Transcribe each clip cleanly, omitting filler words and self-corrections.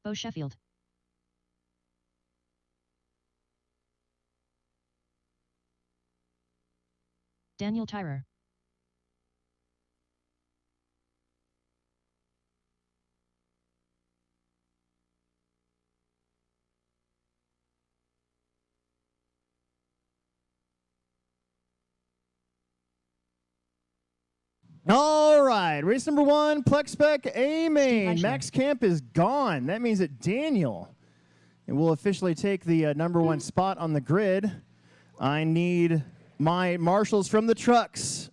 Bo Sheffield. Daniel Tyrer. All right, race number 1, Plex Spec A main. Max Camp is gone. That means that Daniel will officially take the number 1 spot on the grid. I need my marshals from the trucks.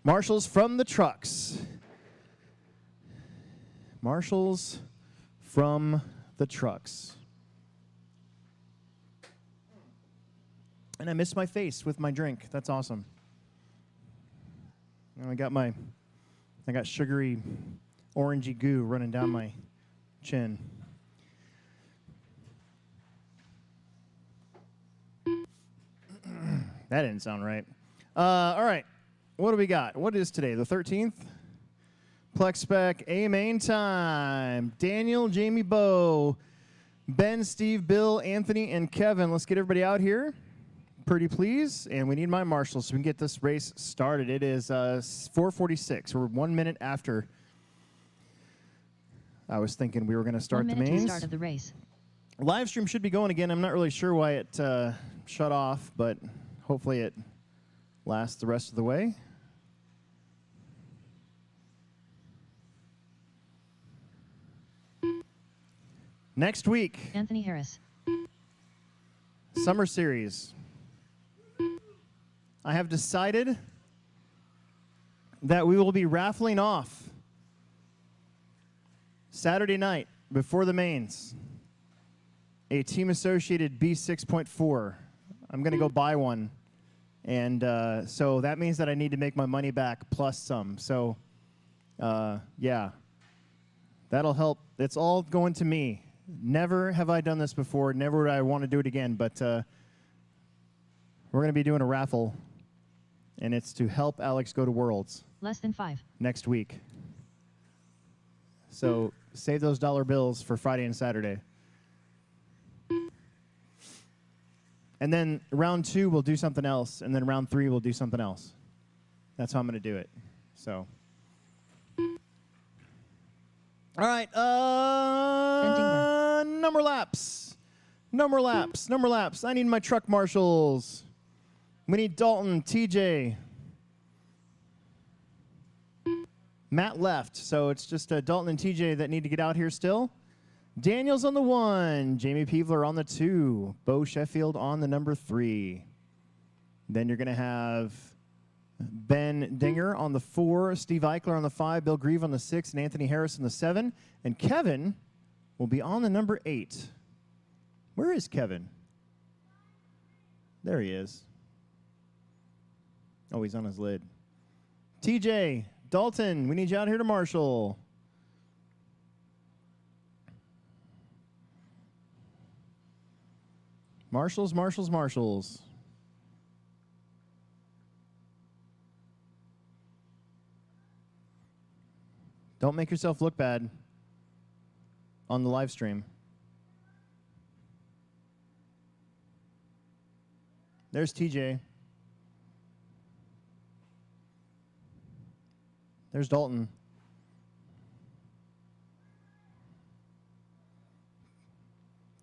Marshals from the trucks. Marshals from the trucks. And I missed my face with my drink. That's awesome. And I got sugary, orangey goo running down my chin. That didn't sound right. All right, what do we got? What is today, the 13th? Plex Spec A main time. Daniel, Jamie, Bo, Ben, Steve, Bill, Anthony, and Kevin. Let's get everybody out here. Pretty please, and we need my marshals so we can get this race started. It is 4:46. We're 1 minute after I was thinking we were going to start the mains. 1 minute to start of the race. Live stream should be going again. I'm not really sure why it shut off, but hopefully it lasts the rest of the way. Next week, Anthony Harris. Summer Series. I have decided that we will be raffling off Saturday night before the mains a Team Associated B6.4. I'm going to go buy one. And so that means that I need to make my money back plus some. So, yeah, that'll help. It's all going to me. Never have I done this before. Never would I want to do it again. But we're going to be doing a raffle. And it's to help Alex go to Worlds. Less than 5. Next week. So save those dollar bills for Friday and Saturday. And then round 2, we'll do something else. And then round 3, we'll do something else. That's how I'm going to do it. So. All right. Number laps. Number laps. Number laps. I need my truck marshals. We need Dalton, TJ. Matt left, so it's just Dalton and TJ that need to get out here still. Daniel's on the 1. Jamie Peevler on the 2. Bo Sheffield on the number 3. Then you're going to have Ben Dinger on the 4, Steve Eichler on the 5, Bill Grieve on the 6, and Anthony Harris on the 7. And Kevin will be on the number 8. Where is Kevin? There he is. Oh, he's on his lid. TJ, Dalton, we need you out here to marshal. Marshals, marshals, marshals. Don't make yourself look bad on the live stream. There's TJ. There's Dalton.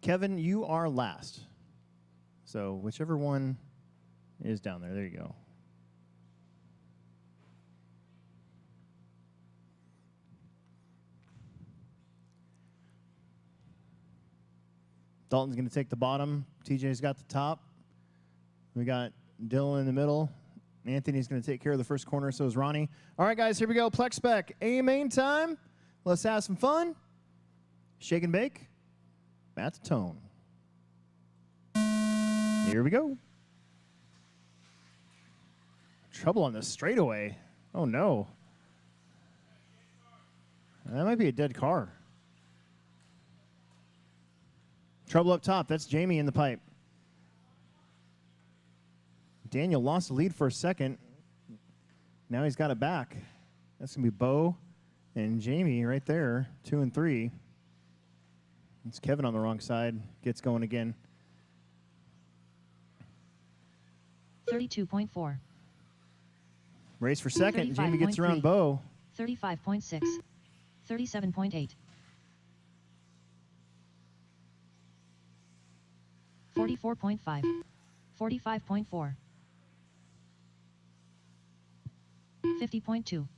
Kevin, you are last. So whichever one is down there, there you go. Dalton's going to take the bottom. TJ's got the top. We got Dylan in the middle. Anthony's going to take care of the first corner, so is Ronnie. All right, guys, here we go. Plex Spec, A main time. Let's have some fun. Shake and bake. At the tone. Here we go. Trouble on the straightaway. Oh, no. That might be a dead car. Trouble up top. That's Jamie in the pipe. Daniel lost the lead for a second. Now he's got it back. That's going to be Bo And Jamie right there, 2 and 3. It's Kevin on the wrong side. Gets going again. 32.4. Race for second. Jamie gets around Bo. 35.6. 37.8. 44.5. 45.4. 50.2.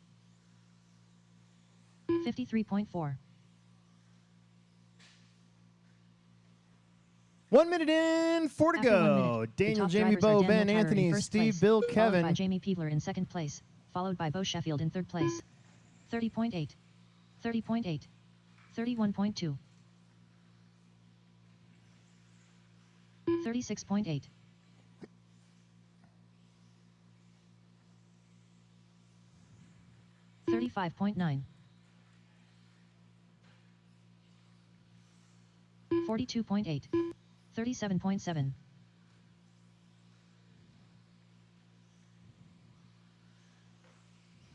53.4. 1 minute and 4 to After 1 go. minute, Daniel, the top Jamie, drivers are Bo, Daniel Ben, Tyrer in Anthony, first Steve, place, Bill, followed Kevin. by Jamie Peebler in second place, followed by Bo Sheffield in third place. 30.8. 30.8. 31.2. 36.8. 35.9. 42.8. 37.7.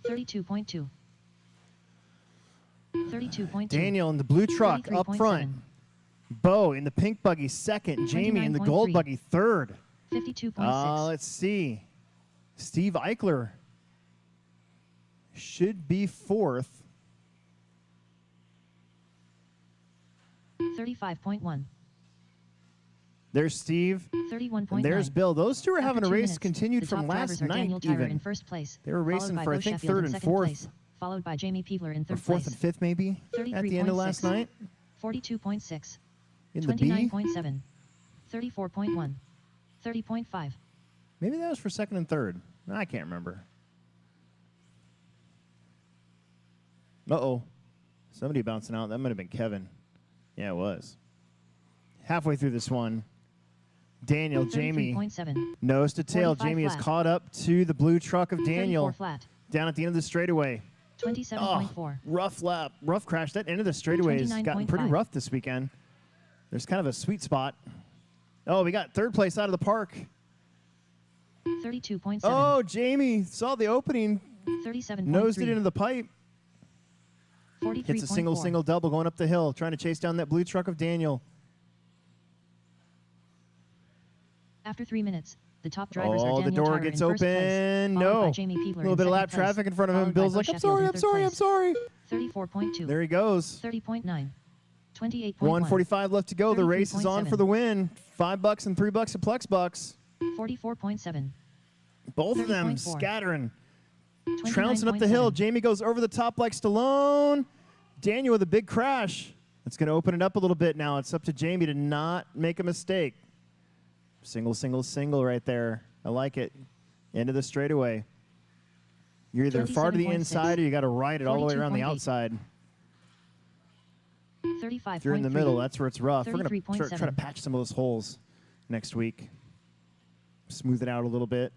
32.2. 32.2. Daniel in the blue truck up front. 33.7. Bo in the pink buggy second. Jamie in the gold 29.3. buggy third. 52.6. Let's see. Steve Eichler should be fourth. 35.1. There's Steve. 31.9. And there's Bill. Those two are After having a 2 race minutes, continued the from top drivers last are night Daniel Tyrer even. in first place. They were racing followed by for, I Bo think, Sheffield third in and second fourth. place, followed by Jamie Peebler in Or third fourth place. and fifth, maybe, at the end of last 33.6. night. 42.6. In the B. 29.7. 34.1. 30.5. Maybe that was for second and third. I can't remember. Uh-oh. Somebody bouncing out. That might have been Kevin. Yeah, it was. Halfway through this one, Daniel, Jamie, 33.7. nose to tail. 45 Jamie is flat. caught up to the blue truck of 34 Daniel flat. down at the end of the straightaway. 27.4. Rough lap. Rough crash. That end of the straightaway has gotten pretty 29.5. rough this weekend. There's kind of a sweet spot. Oh, we got third place out of the park. 32.7. Oh, Jamie saw the opening. 37.3. Nosed it into the pipe. 43.4. Hits a single double going up the hill, trying to chase down that blue truck of Daniel. After 3 minutes, the top drivers are Oh, Daniel the door Tyrer gets in first place, open. followed by No. Jamie Peebler A little in bit of second lap place, traffic in front of him. followed by Bill's Bo like, I'm Sheffield sorry, in I'm third sorry, I'm place. sorry. 34.2. There he goes. 30.9. 28.1. 1:45 left to go. The race is on for the win. $5 and $3 of Plex bucks. 44.7. Both of them 30.4. scattering. Trouncing up the hill. 29.7. Jamie goes over the top like Stallone. Daniel with a big crash. It's going to open it up a little bit now. It's up to Jamie to not make a mistake. Single, single, single right there. I like it. End of the straightaway. You're either far to the 37.6. inside or you got to ride it all the way around the 42.8. outside. 35.3. If you're in the middle, that's where it's rough. We're going to try to 33.7. patch some of those holes next week. Smooth it out a little bit.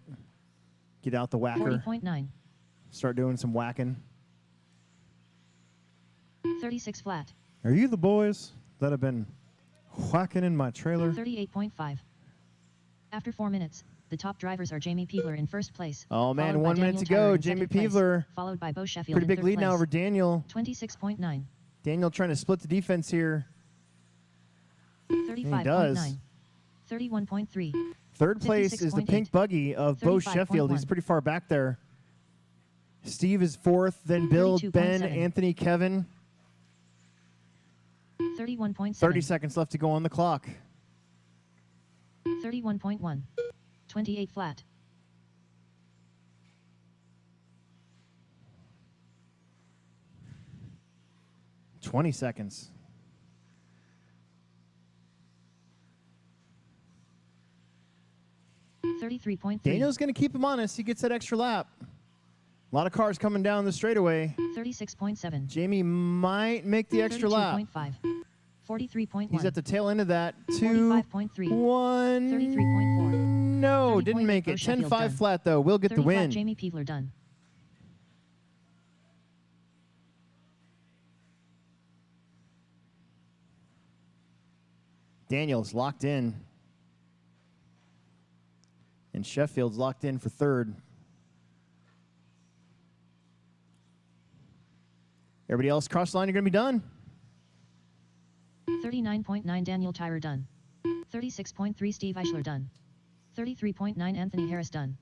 Get out the whacker. 40.9. Start doing some whacking. 36 flat. Are you the boys that have been whacking in my trailer? 38.5. After 4 minutes, the top drivers are Jamie Peebler in first place. Oh, man, followed by 1 minute Daniel to Tyrer go. in Jamie second place, Peebler. followed by Bo Sheffield Pretty in big third lead now place. over Daniel. 26.9. Daniel trying to split the defense here. 35.9. 31.3. Third place is the 56.8. pink buggy of Bo Sheffield. He's 35.1. pretty far back there. Steve is fourth, then Bill, Ben, 32.7. Anthony, Kevin. 31.7. 30 seconds left to go on the clock. 31.1. 28 flat. 20 seconds. Daniel's going to keep him honest. He gets that extra lap. A lot of cars coming down the straightaway. 36.7. Jamie might make the extra lap. 32.5. 43.1. He's at the tail end of that. 45.3. 1. 33.4. No, 30.8. didn't make Bo it. Sheffield 10-5 done. flat, though. We'll get the 30 flat. win. Jamie Peebler done. Daniel's locked in. And Sheffield's locked in for third. Everybody else cross the line, you're going to be done. 39.9 Daniel Tyrer done. 36.3 Steve Eichler done. 33.9 Anthony Harris done.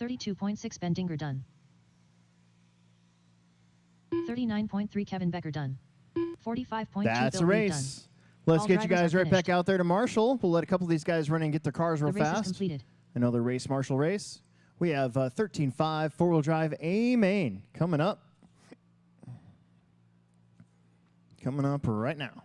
32.6 Ben Dinger done. 39.3 Kevin Becker done. 45.2 That's Bill a Reed done. race. Let's All get you drivers guys are right back finished. out there to Marshall. We'll let a couple of these guys run and get their cars real The race is fast. completed. Another race, Marshall race. We have 13.5 four-wheel drive A main coming up. Coming up right now.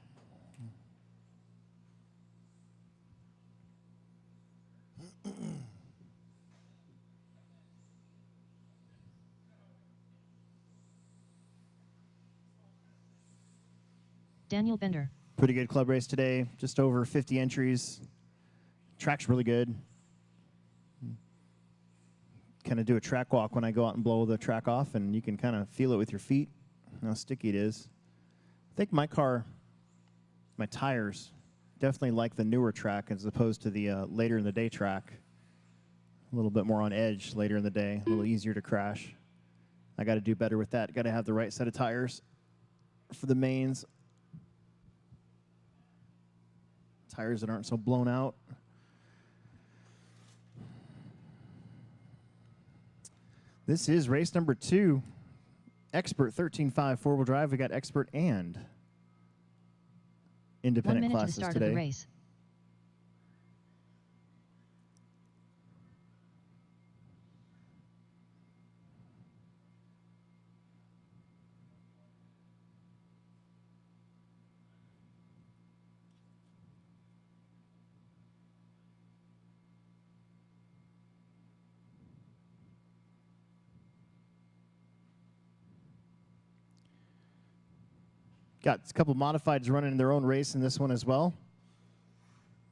Daniel Bender. Pretty good club race today. Just over 50 entries. Track's really good. Kind of do a track walk when I go out and blow the track off, and you can kind of feel it with your feet, how sticky it is. I think my car, my tires, definitely like the newer track as opposed to the later in the day track. A little bit more on edge later in the day, a little easier to crash. I got to do better with that. Got to have the right set of tires for the mains. Tires that aren't so blown out. This is race number 2. Expert 13.5 four-wheel drive. We got expert and 1 independent minute to the classes start today. of the race. Got a couple modifieds running their own race in this one as well.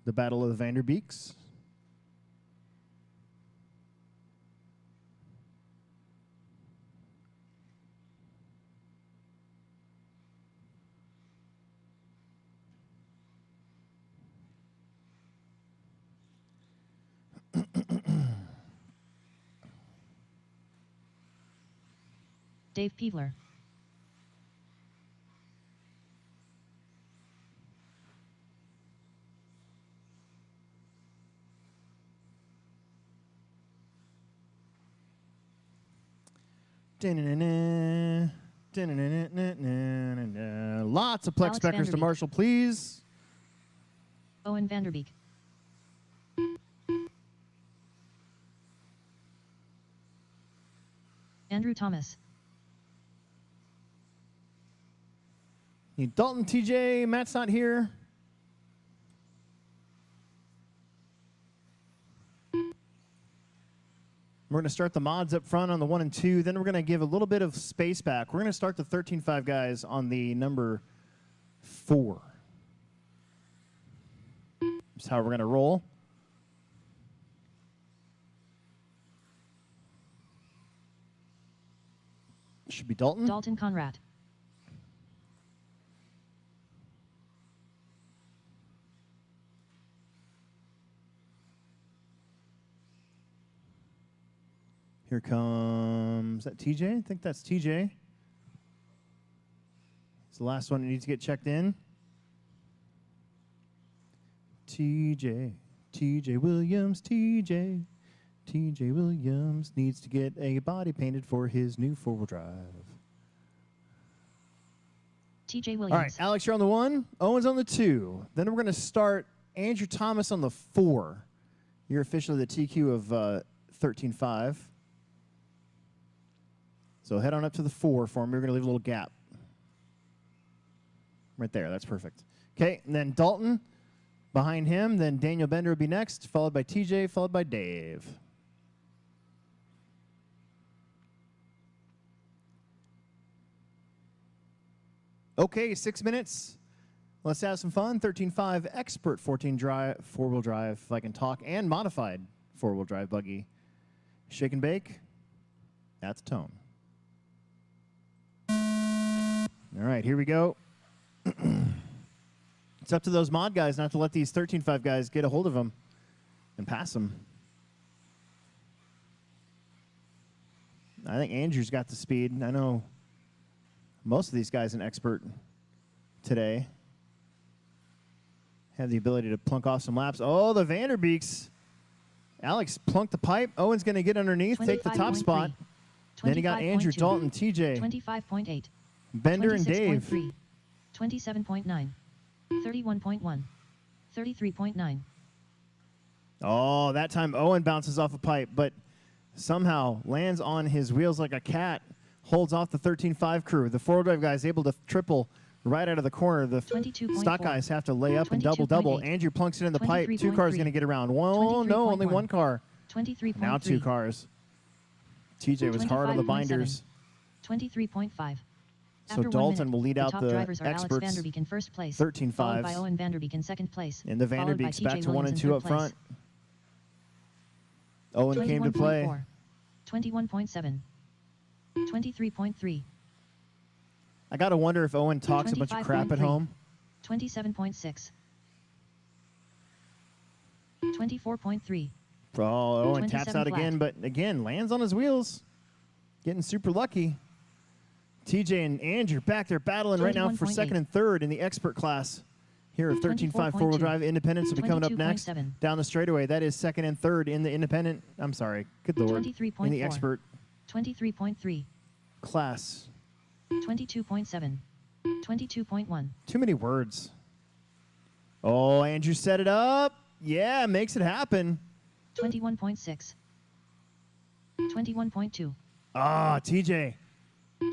The Battle of the Vanderbeeks. Dave Peevler. Lots of Plex Alex Beckers to Vanderbeek. Marshall, please. Owen Vanderbeek. Andrew Thomas. Need Dalton, TJ, Matt's not here. We're going to start the mods up front on the 1 and 2. Then we're going to give a little bit of space back. We're going to start the 13.5 guys on the number 4. That's how we're going to roll. Should be Dalton. Dalton Conrad. Here comes, is that TJ? I think that's TJ. It's the last one that needs to get checked in. TJ Williams, TJ Williams needs to get a body painted for his new four-wheel drive. TJ Williams. All right, Alex, you're on the 1. Owen's on the 2. Then we're going to start Andrew Thomas on the 4. You're officially the TQ of 13.5. So head on up to the 4 for me. We're going to leave a little gap. Right there. That's perfect. Okay, and then Dalton behind him. Then Daniel Bender will be next, followed by TJ, followed by Dave. Okay, 6 minutes. Let's have some fun. 13.5 expert 14 drive, four-wheel drive, if I can talk, and modified four-wheel drive buggy. Shake and bake. That's tone. All right, here we go. It's up to those mod guys not to let these 13.5 guys get a hold of them and pass them. I think Andrew's got the speed. I know most of these guys an expert today. Have the ability to plunk off some laps. Oh, the Vanderbeeks. Alex plunked the pipe. Owen's going to get underneath, take the top spot. Then he got Andrew, Dalton, TJ, 25.8, Bender, and Dave. 27.9, 31.1, 33.9. Oh, that time Owen bounces off a pipe, but somehow lands on his wheels like a cat, holds off the 13.5 crew. The four-wheel drive guy is able to triple right out of the corner. The stock guys have to lay up and double. Andrew plunks it in the pipe. 2 cars going to get around. Well, no, only 1 car. 23.3. Now 2 cars. TJ was hard on the binders. 23.5. So Dalton will lead out the experts. Alex Vanderbeek in first place, 13.5s. followed by Owen Vanderbeek in second place. And the Vanderbeeks back to 1 and 2 up front. Owen came to play. 21.7. 23.3. I got to wonder if Owen talks a bunch of crap at home. 27.6. 24.3. Oh, Owen taps out again, but again, lands on his wheels. Getting super lucky. TJ and Andrew back there battling right now for second and third in the expert class here of 13.5 four-wheel drive. Independents will be coming up next down the straightaway. That is second and third in the independent. I'm sorry, good lord. In the expert 23.3. class. 22.7. 22.1. Too many words. Oh, Andrew set it up. Yeah, makes it happen. 21.6. 21.2. Ah, TJ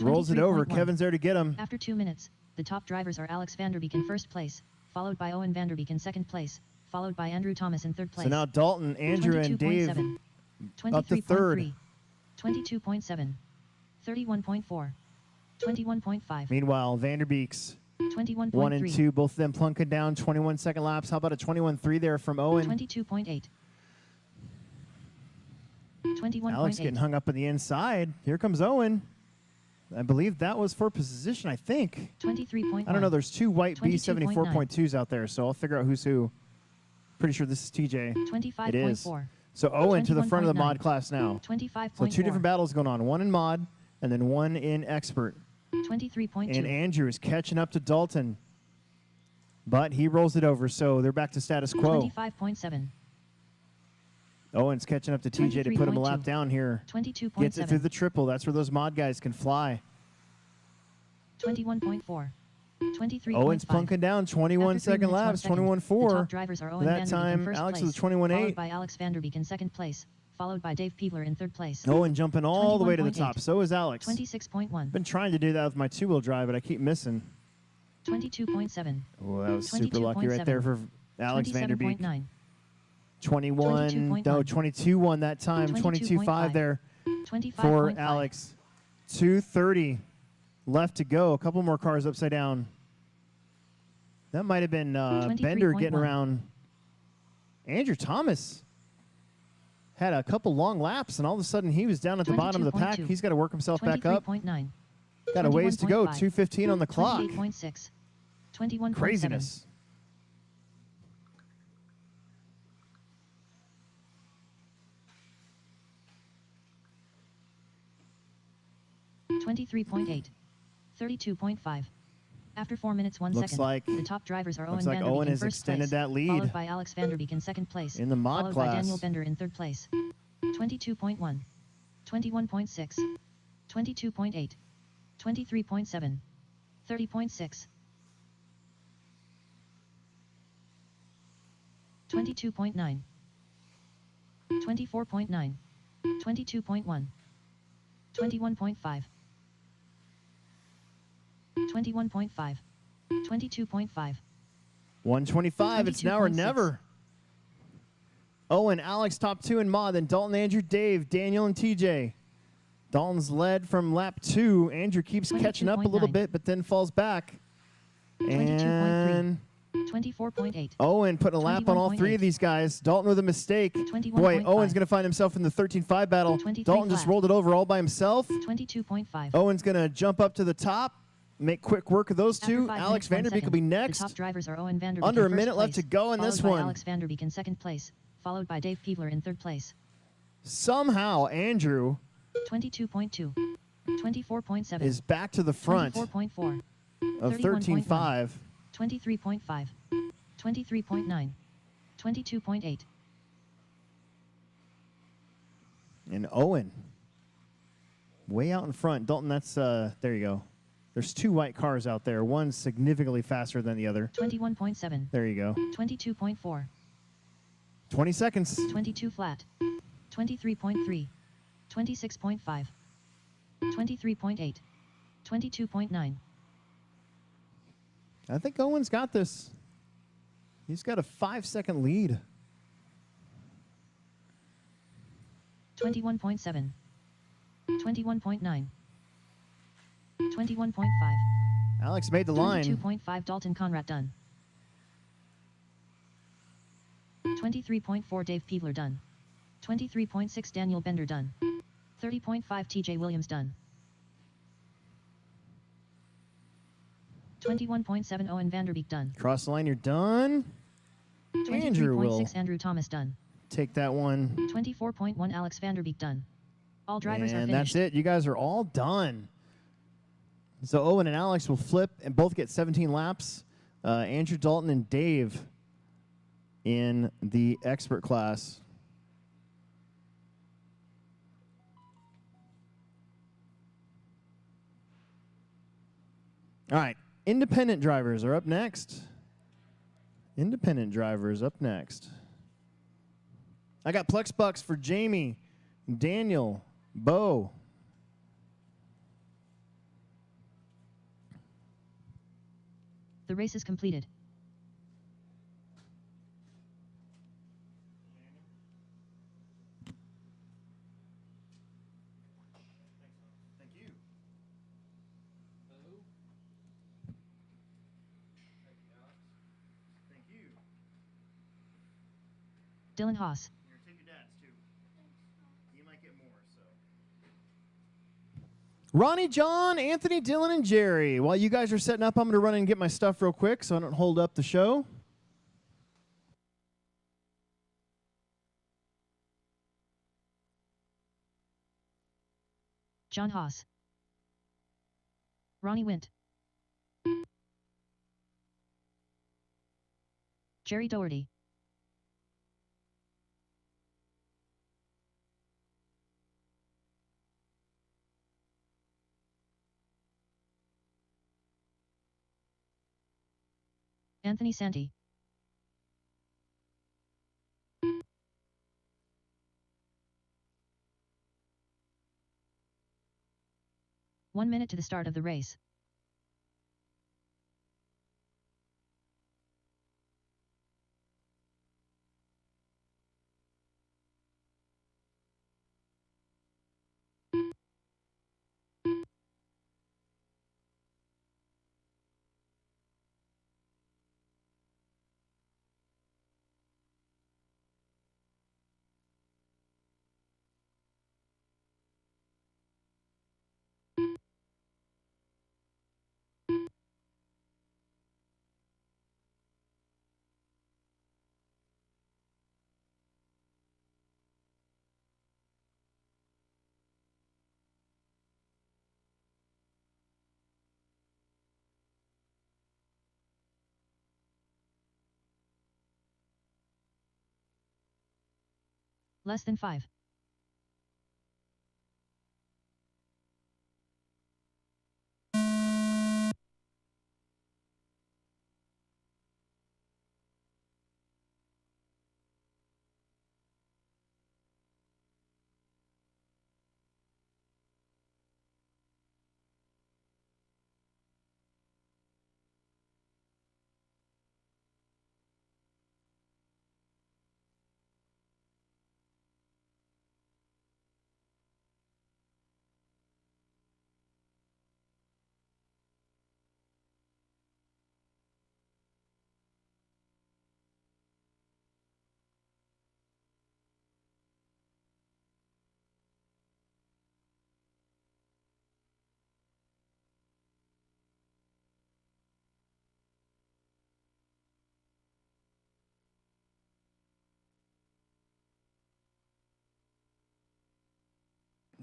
rolls it over. Kevin's there to get him. After 2 minutes, the top drivers are Alex Vanderbeek in first place, followed by Owen Vanderbeek in second place, followed by Andrew Thomas in third place. So now Dalton, Andrew, and Dave up to third. 22.7. 31.4. 21.5. Meanwhile, Vanderbeeks 21.3. 1 and 2, both of them plunking down 21-second laps. How about a 21.3 there from Owen? 22.8. 21.8. Alex getting hung up on the inside. Here comes Owen. I believe that was for position, I think. 23.1. I don't know. There's 2 white 22.9. B74.2s out there, so I'll figure out who's who. Pretty sure this is TJ. 25.4. It is. So Owen to the front of the mod class now. 25.4. So 2 different battles going on. 1 in mod and then 1 in expert. 23.2. And Andrew is catching up to Dalton. But he rolls it over, so they're back to status quo. 25.7. Owen's catching up to TJ to put him a lap down here. 22.7. Gets it through the triple. That's where those mod guys can fly. 21.4. 23.5. Owen's plunking down 21-second laps, 21.4. Drivers are Owen That Vanderbeek time, in first Alex place, was 21.8. followed by Alex Vanderbeek in second place, followed by Dave Peebler in third place. Owen jumping all the way to the top. So is Alex. 26.1. Been trying to do that with my 2-wheel drive, but I keep missing. 22.7. Oh, that was super lucky right there for Alex Vanderbeek. 27.9. 21, no, 22-1 that time. 22.5 there for Alex. 2:30 left to go. A couple more cars upside down. That might have been Bender getting around. Andrew Thomas had a couple long laps, and all of a sudden he was down at the bottom of the pack. He's got to work himself back up. 23.9. Got a ways to go. 2:15 on the clock. 28.6. 21.7. Craziness. 23.8. 32.5. After 4 minutes, 1 Looks second, like- the top drivers are Owen looks like Vanderbeek Owen in has first extended place, that lead. followed by Alex Vanderbeek in second place, In the mod followed class. by Daniel Bender in third place. 22.1. 21.6. 22.8. 23.7. 30.6. 22.9. 24.9. 22.1. 21.5. 21.5. 22.5. 125. It's now or 22.6. never. Owen, Alex, top 2 in mod. Then Dalton, Andrew, Dave, Daniel, and TJ. Dalton's led from lap 2. Andrew keeps catching up a little 22.9. bit, but then falls back. And 24.8. Owen putting a lap on all 3 of these guys. Dalton with a mistake. 21.5. Boy, Owen's going to find himself in the 13.5 battle. 23 Dalton just flat. rolled it over all by himself. 22.5. Owen's going to jump up to the top, make quick work of those After 2. 5 Alex minutes, 1 Vanderbeek will be second, next. The top drivers are Owen Vanderbeek Under in a minute first left to place, go in this followed by one. Alex Vanderbeek in second place, followed by Dave Peebler in third place. Somehow, Andrew 22.2. 24.7. is back to the front 24.4. of 13.5. 23.5. 23.9. 22.8. And Owen, way out in front. Dalton, that's, there you go. There's two white cars out there. One's significantly faster than the other. 21.7. There you go. 22.4. 20 seconds. 22 flat. 23.3. 26.5. 23.8. 22.9. I think Owen's got this. He's got a 5-second lead. 21.7. 21.9. 21.5. Alex made the line. 22.5 Dalton Conrad done. 23.4 Dave Peebler done. 23.6 Daniel Bender done. 30.5 TJ Williams done. 21.7 Owen Vanderbeek done. Cross the line, you're done. Andrew will 23.6 Andrew Thomas done. take that one. 24.1 Alex Vanderbeek done. All drivers are And finished. that's it. You guys are all done. So Owen and Alex will flip and both get 17 laps. Andrew, Dalton, and Dave in the expert class. All right. Independent drivers are up next. Independent drivers up next. I got Plex Bucks for Jamie, Daniel, Bo. The race is completed. Thank you. Thank you. Dylan Haas. Here, take your dad's too. You might get more, so. Ronnie, John, Anthony, Dylan, and Jerry. While you guys are setting up, I'm going to run and get my stuff real quick so I don't hold up the show. John Haas. Ronnie Wint. Jerry Doherty. Anthony Santi. One minute to the start of the race. Less than 5.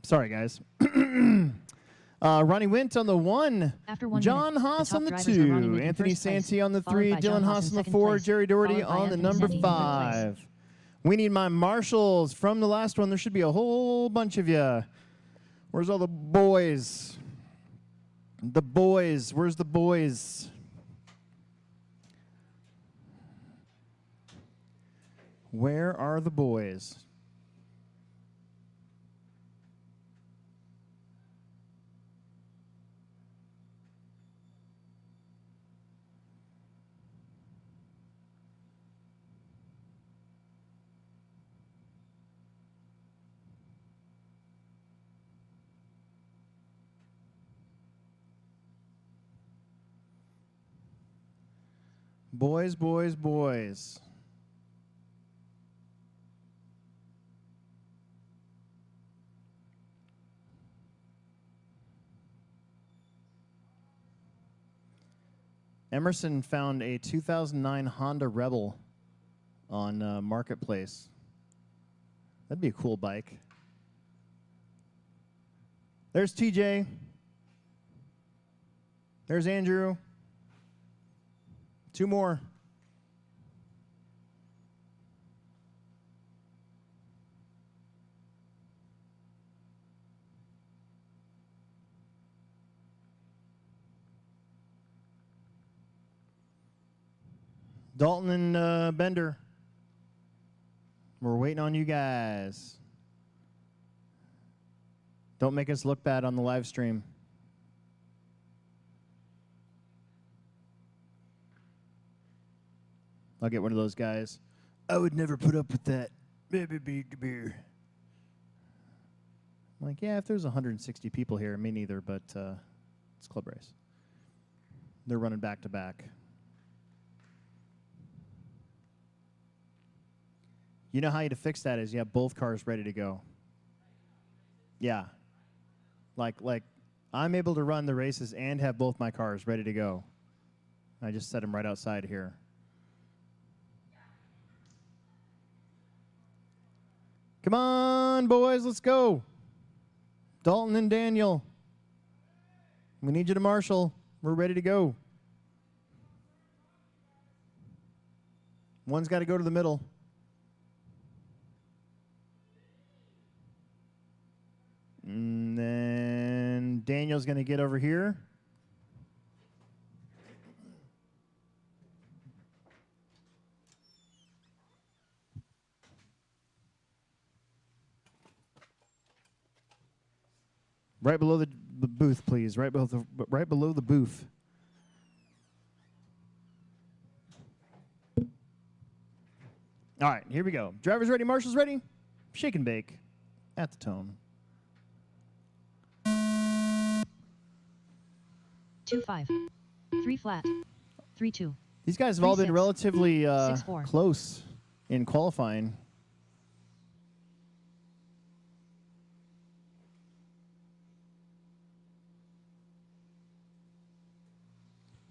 Sorry, guys. Ronnie Wint on the 1. After 1 John minute, Haas the on the top drivers are Ronnie 2. Wint in Anthony first place, Santi on the followed 3. by John Dylan Haas Haas in on the second 4. place, Jerry Doherty followed by on the Anthony number Santi in third place. 5. We need my marshals from the last one. There should be a whole bunch of you. Where's all the boys? The boys. Where's the boys? Where are the boys? Boys, boys, boys. Emerson found a 2009 Honda Rebel on Marketplace. That'd be a cool bike. There's TJ. There's Andrew. 2 more. Dalton and Bender. We're waiting on you guys. Don't make us look bad on the live stream. I'll get one of those guys. I would never put up with that. I'm like, yeah, if there's 160 people here, me neither, but it's club race. They're running back to back. You know how you to fix that is you have both cars ready to go. Yeah. Like I'm able to run the races and have both my cars ready to go. I just set them right outside here. Come on, boys, let's go. Dalton and Daniel. We need you to marshal. We're ready to go. One's got to go to the middle. And then Daniel's going to get over here. Right below the booth, please. Right below the booth. All right, here we go. Drivers ready, marshals ready. Shake and bake at the tone. 2-5. 3 flat. 3-2. These guys have all been 3-6. relatively 6-4. close in qualifying.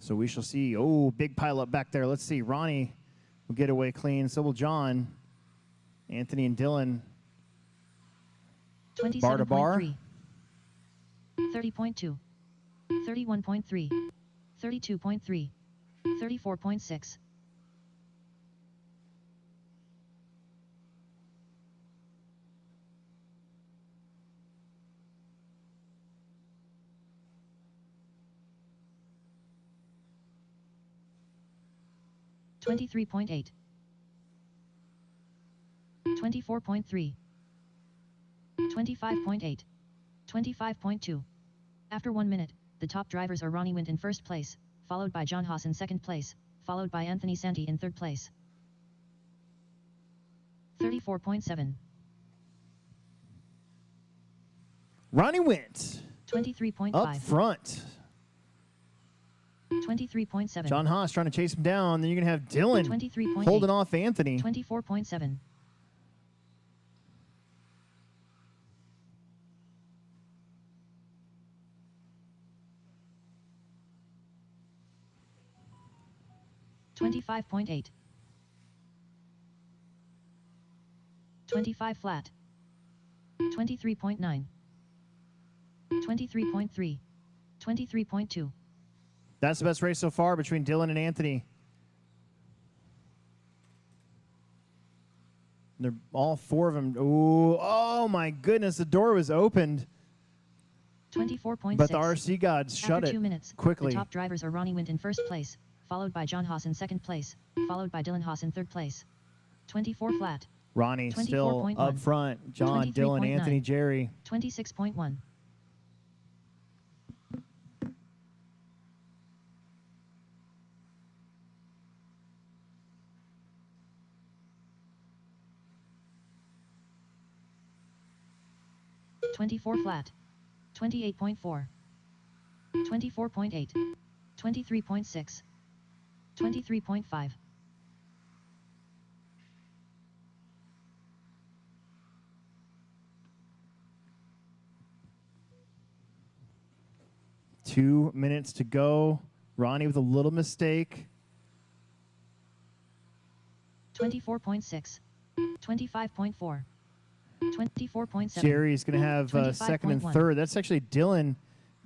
So we shall see. Oh, big pile up back there. Let's see. Ronnie will get away clean. So will John. Anthony and Dylan. 27.3. Bar to bar. 30.2. 31.3. 32.3. 34.6. $23.8. 24.3. 25.8. 25.2. After 1 minute, the top drivers are Ronnie Wint in first place, followed by John Haas in second place, followed by Anthony Santi in third place. 34.7. Ronnie Wint 23.5. up front. 23.7. John Haas trying to chase him down. Then you're going to have Dylan 23.8. holding off Anthony. 24.7. 25.8. 25 flat. 23.9. 23.3. 23.2. That's the best race so far between Dylan and Anthony. They're all four of them. Ooh, oh my goodness, the door was opened. 24.6. But the RC gods shut After it 2 minutes, quickly. the top drivers are Ronnie Wint in first place, followed by John Haas in second place, followed by Dylan Haas in third place. 24 flat. Ronnie still 24.1. up front. John, Dylan, 23.9. Anthony, Jerry. 26.1. flat. 28.4. 24.8. 23.6. 23.5. Two minutes to go. Ronnie with a little mistake. 24.6. 25.4. 24.7. Jerry's going to have second and 25.1. third. That's actually Dylan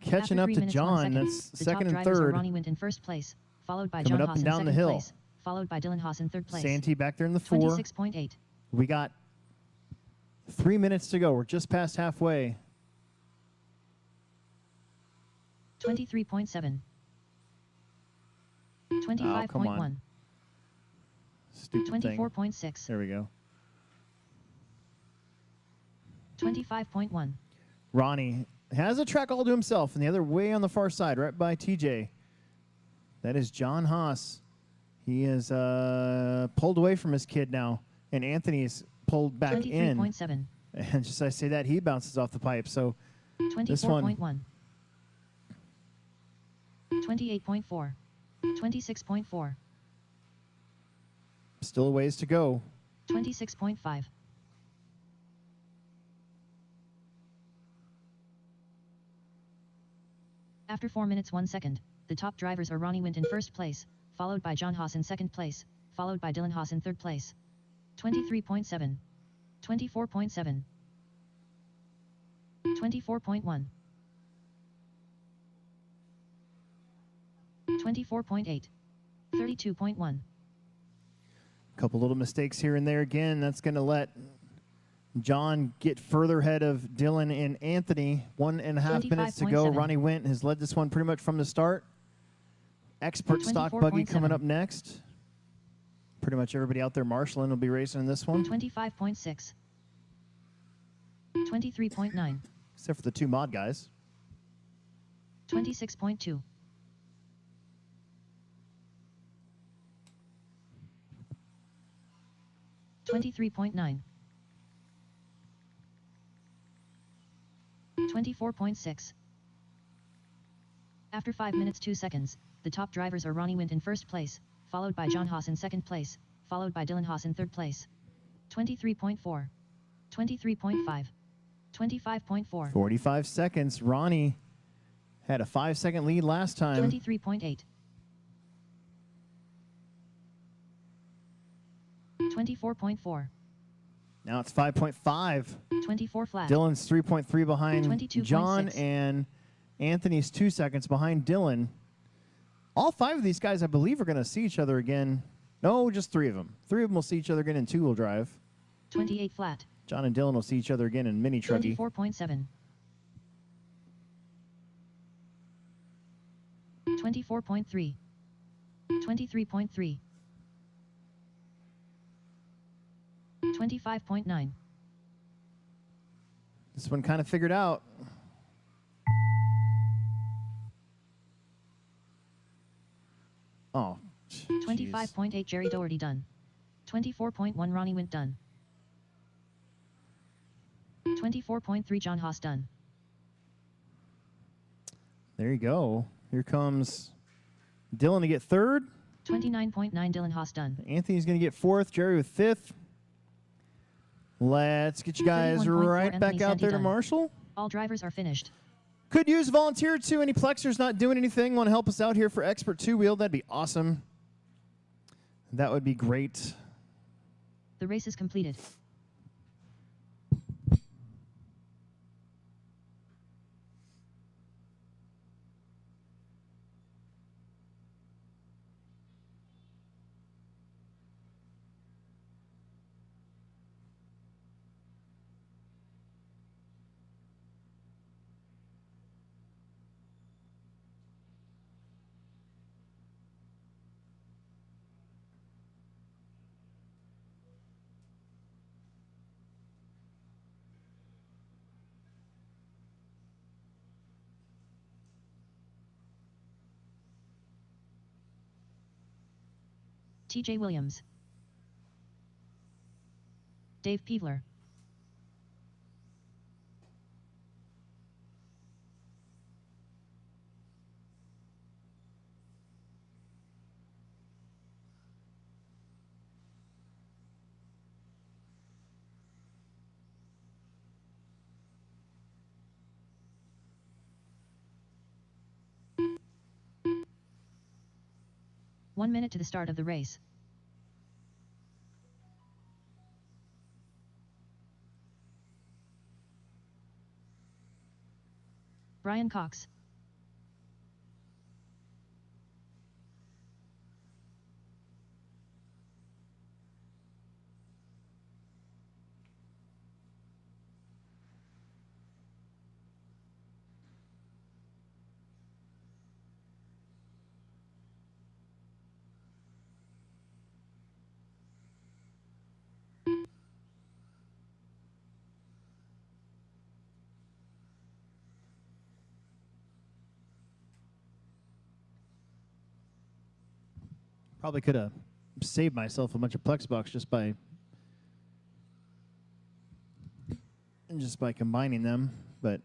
catching After up 3 to minutes, 1 John. second, That's the second top and drivers are third. Ronnie Wint in first place, followed by Coming John up Haas and in down the second hill. place, followed by Dylan Haas in third place. Santee back there in the 4. 26.8. We got 3 minutes to go. We're just past halfway. 23.7. 25.1. Stupid thing. 24.6. There we go. 25.1. Ronnie has a track all to himself, and the other way on the far side, right by TJ. That is John Haas. He is pulled away from his kid now, and Anthony's pulled back in. 23.7. And just as I say that, he bounces off the pipe. So this one, 24.1. 28.4. 26.4. still a ways to go. 26.5. After 4 minutes 1 second, the top drivers are Ronnie Wint in first place, followed by John Haas in second place, followed by Dylan Haas in third place. 23.7. 24.7. 24.1. 24.8. 32.1. Couple little mistakes here and there again. That's going to let John get further ahead of Dylan and Anthony. 1.5 minutes to go. 25.7. Ronnie Wint has led this one pretty much from the start. Expert stock buggy coming 24.7. up next. Pretty much everybody out there marshalling will be racing in this one, 25.6. 23.9. except for the two mod guys. 26.2. 23.9. 24.6. After 5 minutes 2 seconds, the top drivers are Ronnie Wint in first place, followed by John Haas in second place, followed by Dylan Haas in third place. 23.4. 23.5. 25.4. 45 seconds. Ronnie had a 5-second lead last time. 23.8. 24.4. Now it's 5.5. 24 flat. Dylan's 3.3 behind 22.6. John, and Anthony's 2 seconds behind Dylan. All 5 of these guys, I believe, are going to see each other again. No, just 3 of them. 3 of them will see each other again in two-wheel drive. 28 flat. John and Dylan will see each other again in mini trucky. 24.7. 24.3. 23.3. 25.9. This one kind of figured out. Oh. 25.8 Jerry Doherty done. 24.1 Ronnie Wint done. 24.3 John Haas done. There you go. Here comes Dylan to get third. 29.9 Dylan Haas done. Anthony's going to get fourth. Jerry with fifth. Let's get you guys 31.4 right back Anthony out there to done. Marshall. All drivers are finished. Could use a volunteer too. Any plexers not doing anything want to help us out here for Expert 2-wheel? That'd be awesome. That would be great. The race is completed. TJ Williams. Dave Peevler. One minute to the start of the race. Brian Cox. Probably could have saved myself a bunch of Plex bucks just by combining them, but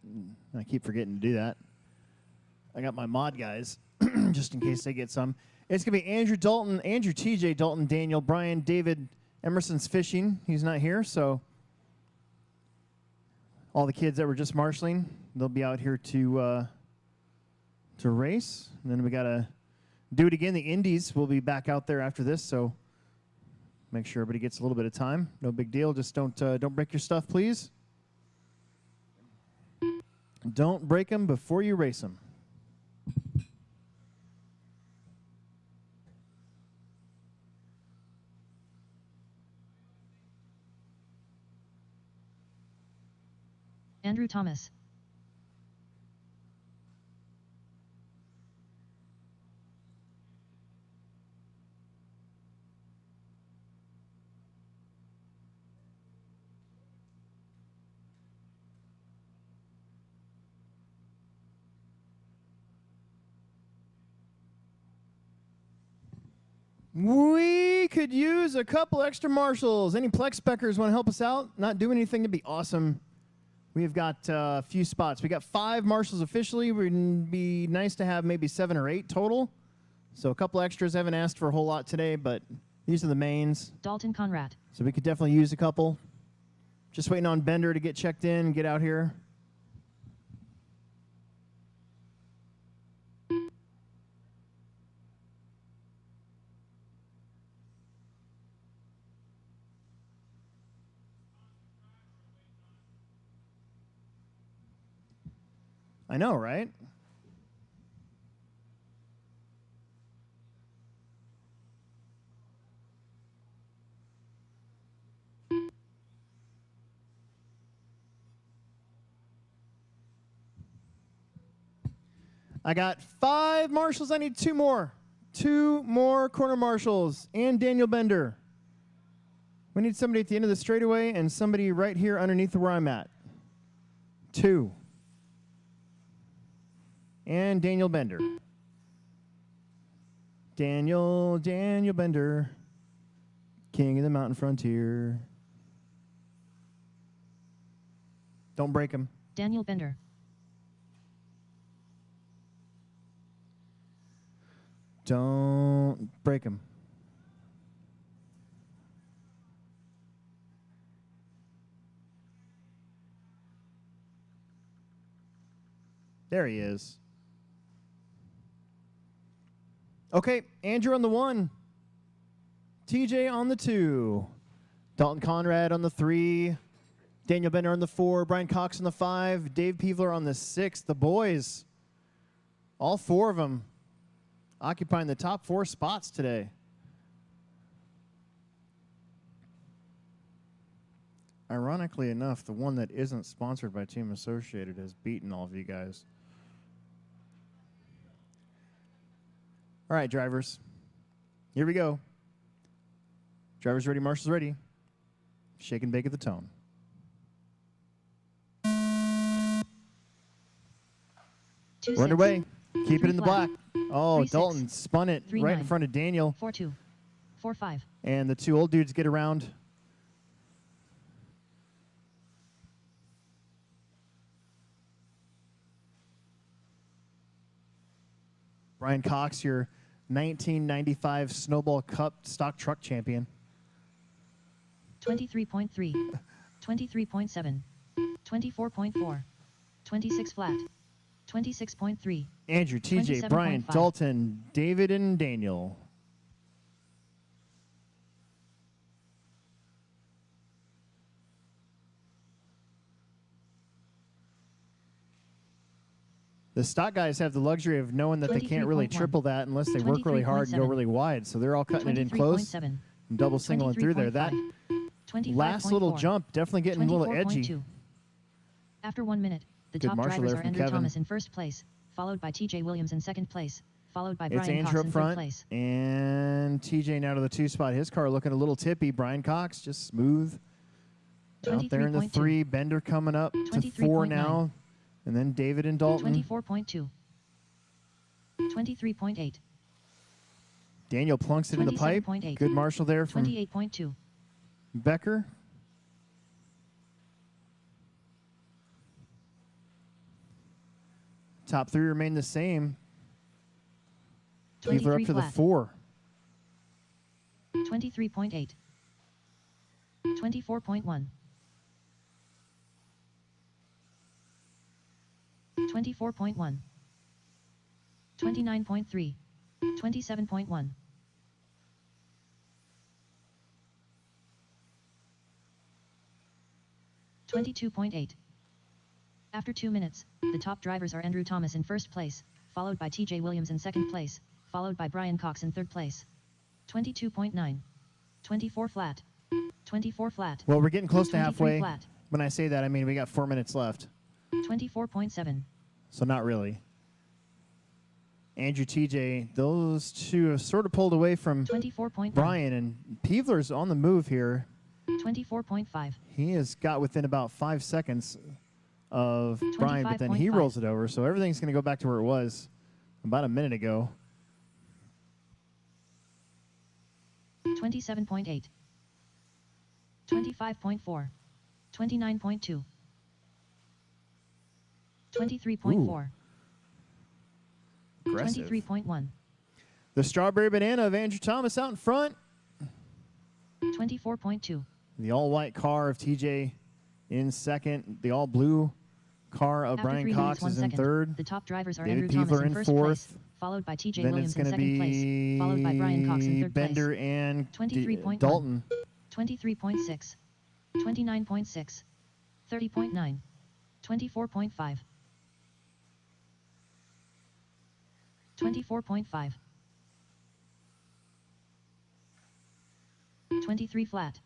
I keep forgetting to do that. I got my mod guys just in case they get some. It's gonna be Andrew Dalton, Andrew TJ Dalton, Daniel, Brian, David, Emerson's fishing. He's not here, so all the kids that were just marshaling, they'll be out here to race. And then we gotta do it again. The Indies will be back out there after this, so make sure everybody gets a little bit of time. No big deal. Just don't break your stuff, please. Don't break them before you race them. Andrew Thomas. We could use a couple extra marshals. Any Plex Speckers want to help us out? Not doing anything to be awesome. We've got a few spots. We got 5 marshals officially. Would be nice to have maybe 7 or 8 total. So a couple extras. Haven't asked for a whole lot today, but these are the mains. Dalton Conrad. So we could definitely use a couple. Just waiting on Bender to get checked in and get out here. I know, right? I got 5 marshals. I need 2 more. 2 more corner marshals and Daniel Bender. We need somebody at the end of the straightaway and somebody right here underneath where I'm at. 2. And Daniel Bender. Daniel Bender. King of the mountain frontier. Don't break him. Daniel Bender. Don't break him. There he is. Okay, Andrew on the 1. TJ on the 2. Dalton Conrad on the 3. Daniel Bender on the 4. Brian Cox on the 5. Dave Peevler on the 6. The boys, all 4 of them, occupying the top 4 spots today. Ironically enough, the one that isn't sponsored by Team Associated has beaten all of you guys. All right, drivers. Here we go. Drivers ready, marshals ready. Shake and bake at the tone. We're underway. Keep it in the black. Oh, Dalton spun it right in front of Daniel. 4-2. 4-5. And the two old dudes get around. Brian Cox, your 1995 Snowball Cup stock truck champion. 23.3. 23.7. 24.4. 26 flat. 26.3. Andrew, TJ, Brian, 27.5. Dalton, David, and Daniel. The stock guys have the luxury of knowing that they can't really 23.1. triple that unless they work really hard and go 23.7. really wide. So they're all cutting it in close 23.7. and double singling through there. That 25.4. last little jump definitely getting a little edgy. 24.2. After 1 minute, the Good top marshal drivers there are from Andrew Kevin. Thomas in first place, followed by TJ Williams in second place, followed by It's Brian Andrew Cox up in third front, place. and TJ now to the 2 spot. His car looking a little tippy. Brian Cox just smooth. Out there in the 23.2. 3. Bender coming up to 4 23.9. now. And then David and Dalton. 24.2. 23.8. Daniel plunks it in the pipe. 27.8. Good marshal there from 28.2. Becker. Top 3 remain the same. Keeler up 23 to the flat. 4. 23.8. 24.1. 24.1. 29.3. 27.1. 22.8. After 2 minutes, the top drivers are Andrew Thomas in first place, followed by TJ Williams in second place, followed by Brian Cox in third place. 22.9. 24 flat. 24 flat. Well, we're getting close to 23 halfway. flat. When I say that, I mean we got 4 minutes left. 24.7. So not really. Andrew, TJ, those two have sort of pulled away from 24.9. Brian, and Peevler's on the move here. 24.5. He has got within about 5 seconds of Brian, but then he 25.5. rolls it over. So everything's going to go back to where it was about a minute ago. 27.8. 25.4. 29.2. 23.4. Aggressive. 23.1. The strawberry banana of Andrew Thomas out in front. 24.2. The all-white car of TJ in second. The all-blue car of After Brian 3 Cox minutes, 1 is in second, third. the top drivers are David Andrew Thomas Peevler in in first fourth. place, followed by TJ Then Williams it's in going to second place, followed by Brian Cox in be third Bender place. and 23.1. Dalton. 23.6. 29.6. 30.9. 24.5. 24.5. 23 flat.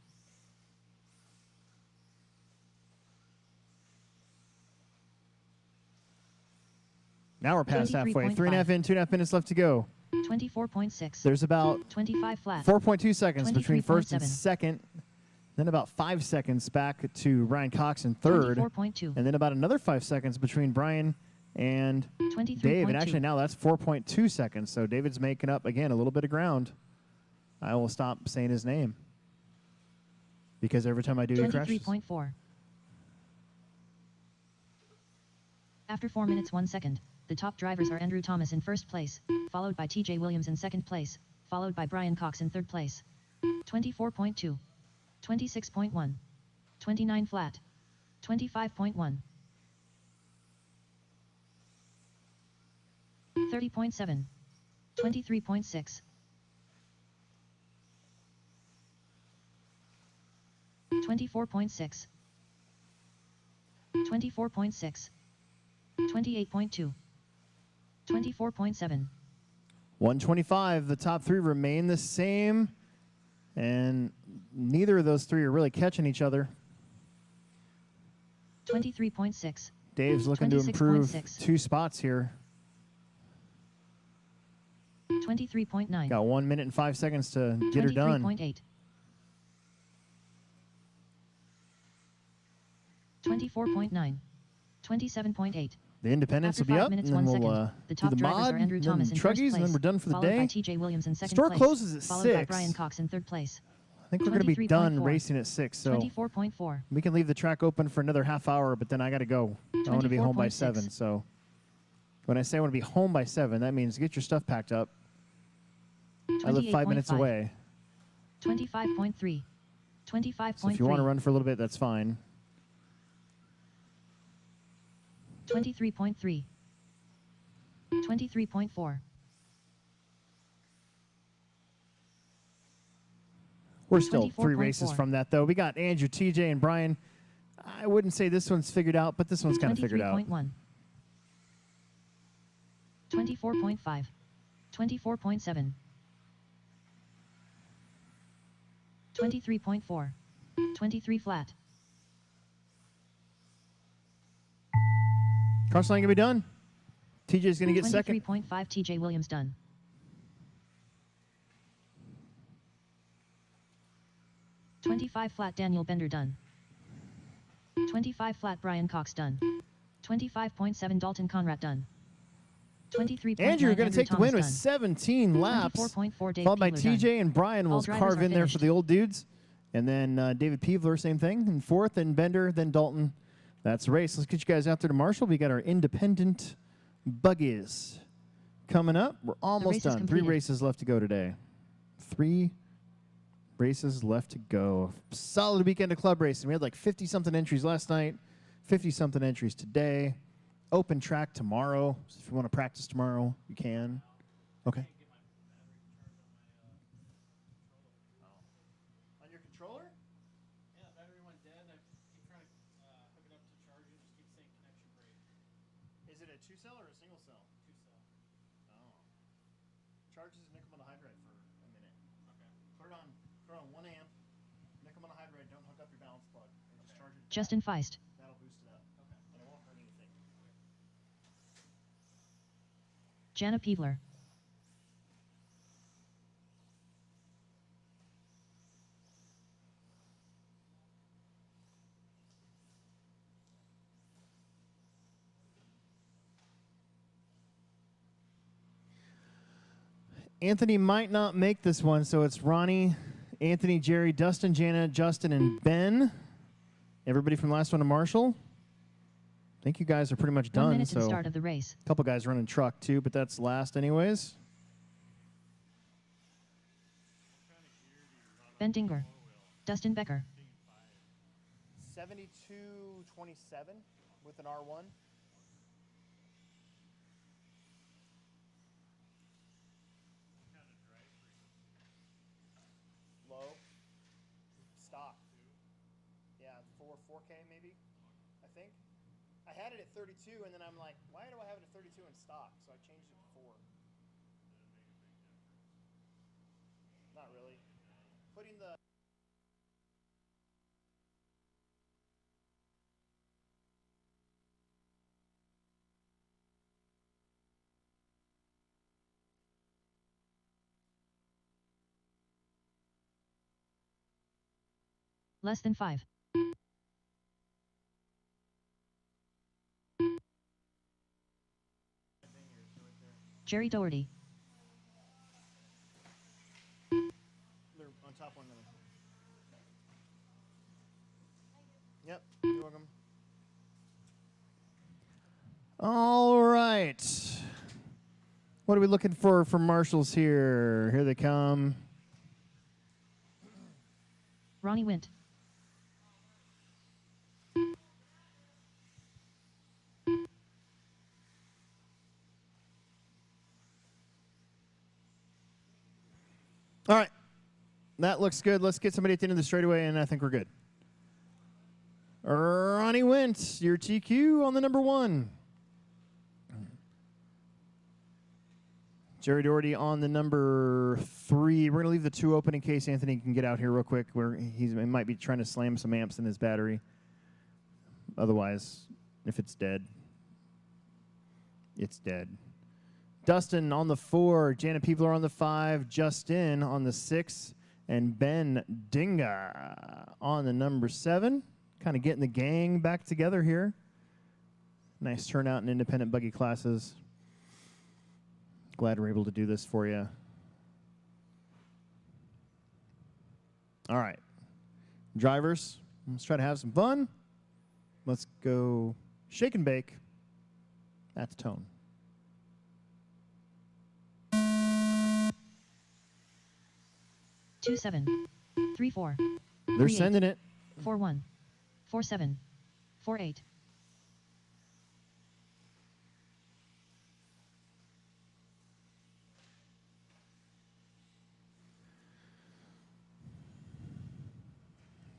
Now we're past halfway. 23.5. 3.5 in, 2.5 minutes left to go. 24.6. There's about 25 flat. 4.2 seconds between first and 23.7. second. Then about 5 seconds back to Brian Cox in third. 24.2. And then about another 5 seconds between Brian and 23.2. Dave. And actually now that's 4.2 seconds. So David's making up, again, a little bit of ground. I will stop saying his name, because every time I do, he crashes. 23.4. After 4 minutes 1 second, the top drivers are Andrew Thomas in first place, followed by TJ Williams in second place, followed by Brian Cox in third place. 24.2. 26.1. 29 flat. 25.1. 30.7. 23.6. 24.6. 24.6. 28.2. 24.7. 125. The top 3 remain the same, and neither of those 3 are really catching each other. 23.6. Dave's looking to improve 26.6. 2 spots here. 23.9. Got 1 minute and 5 seconds to get her done. 23.8. 24.9. 27.8. The independents After will be 5 up, minutes, and then 1 we'll second, the do top the drivers mod, are Andrew then Thomas in first Truggies, place, and then we're done for the followed by day. TJ Williams in second Store place, closes at followed by 6. Brian Cox in third place. I think we're going to be done 23.4. racing at 6, so 24.4. we can leave the track open for another half hour, but then I got to go. I want to be home by 24.6. 7, so when I say I want to be home by 7, that means get your stuff packed up. I live 5 minutes 28.5. away. 25.3. 25.3. So if you want to run for a little bit, that's fine. 23.3. 23.4. We're still 3 races 24.4. from that, though. We got Andrew, TJ, and Brian. I wouldn't say this one's figured out, but this one's kind of figured out. 23.1. 24.5. 24.7. 23.4. 23 flat. Cross line going to be done. TJ's going to get second. 23.5 TJ Williams done. 25 flat Daniel Bender done. 25 flat Brian Cox done. 25.7 Dalton Conrad done. 23.9 Andrew, you're going to take the win with done. 17 laps. 24.4 Dave Followed by Peebler TJ done. and Brian will All drivers carve are in there for finished. the old dudes. And then David Peebler, same thing. And fourth, and Bender, then Dalton. That's the race. Let's get you guys out there to Marshall. We got our independent buggies coming up. We're almost race is done. 3 completed. races left to go today. 3 races left to go. Solid weekend of club racing. We had like 50-something entries last night, 50-something entries today. Open track tomorrow. So if you want to practice tomorrow, you can. Okay. On your controller? Yeah, battery went dead. I keep trying to hook it up to charge it. Just keeps saying connection break. Is it a 2-cell or a single cell? 2-cell. Oh. Charges nickel monohydride for a minute. Okay. Put it on 1 amp. Nickel monohydride. Don't hook up your balance plug. And just charge it. Justin Feist. That'll boost it up. Okay. And it won't hurt anything. Jana Peebler. Anthony might not make this one, so it's Ronnie, Anthony, Jerry, Dustin, Jana, Justin, and Ben. Everybody from last one to Marshall. I think you guys are pretty much 1 done. minute to the So start of the race. a couple guys running truck too, but that's last anyways. Ben Dinger. Dustin Becker. 7227 with an R1. Low. Stock. Yeah, 4K maybe, I think. I had it at 32, and then I'm like, why do I have it at 32 in stock? So I changed it to 4. Not really. Putting the... Less than 5. Jerry Doherty. They're on top one minute. Yep, you're welcome. All right. What are we looking for marshals here? Here they come. Ronnie Wint. All right. That looks good. Let's get somebody at the end of the straightaway, and I think we're good. Ronnie Wint, your TQ on the number 1. Jerry Doherty on the number 3. We're going to leave the 2 open in case Anthony can get out here real quick. He might be trying to slam some amps in his battery. Otherwise, if it's dead, it's dead. Dustin on the 4. Janet Peebler on the 5. Justin on the 6. And Ben Dinga on the number 7. Kind of getting the gang back together here. Nice turnout in independent buggy classes. Glad we're able to do this for you. All right. Drivers, let's try to have some fun. Let's go shake and bake. That's tone. 2-7, 3-4. They're sending it. 4-1, 4-7, 4-8.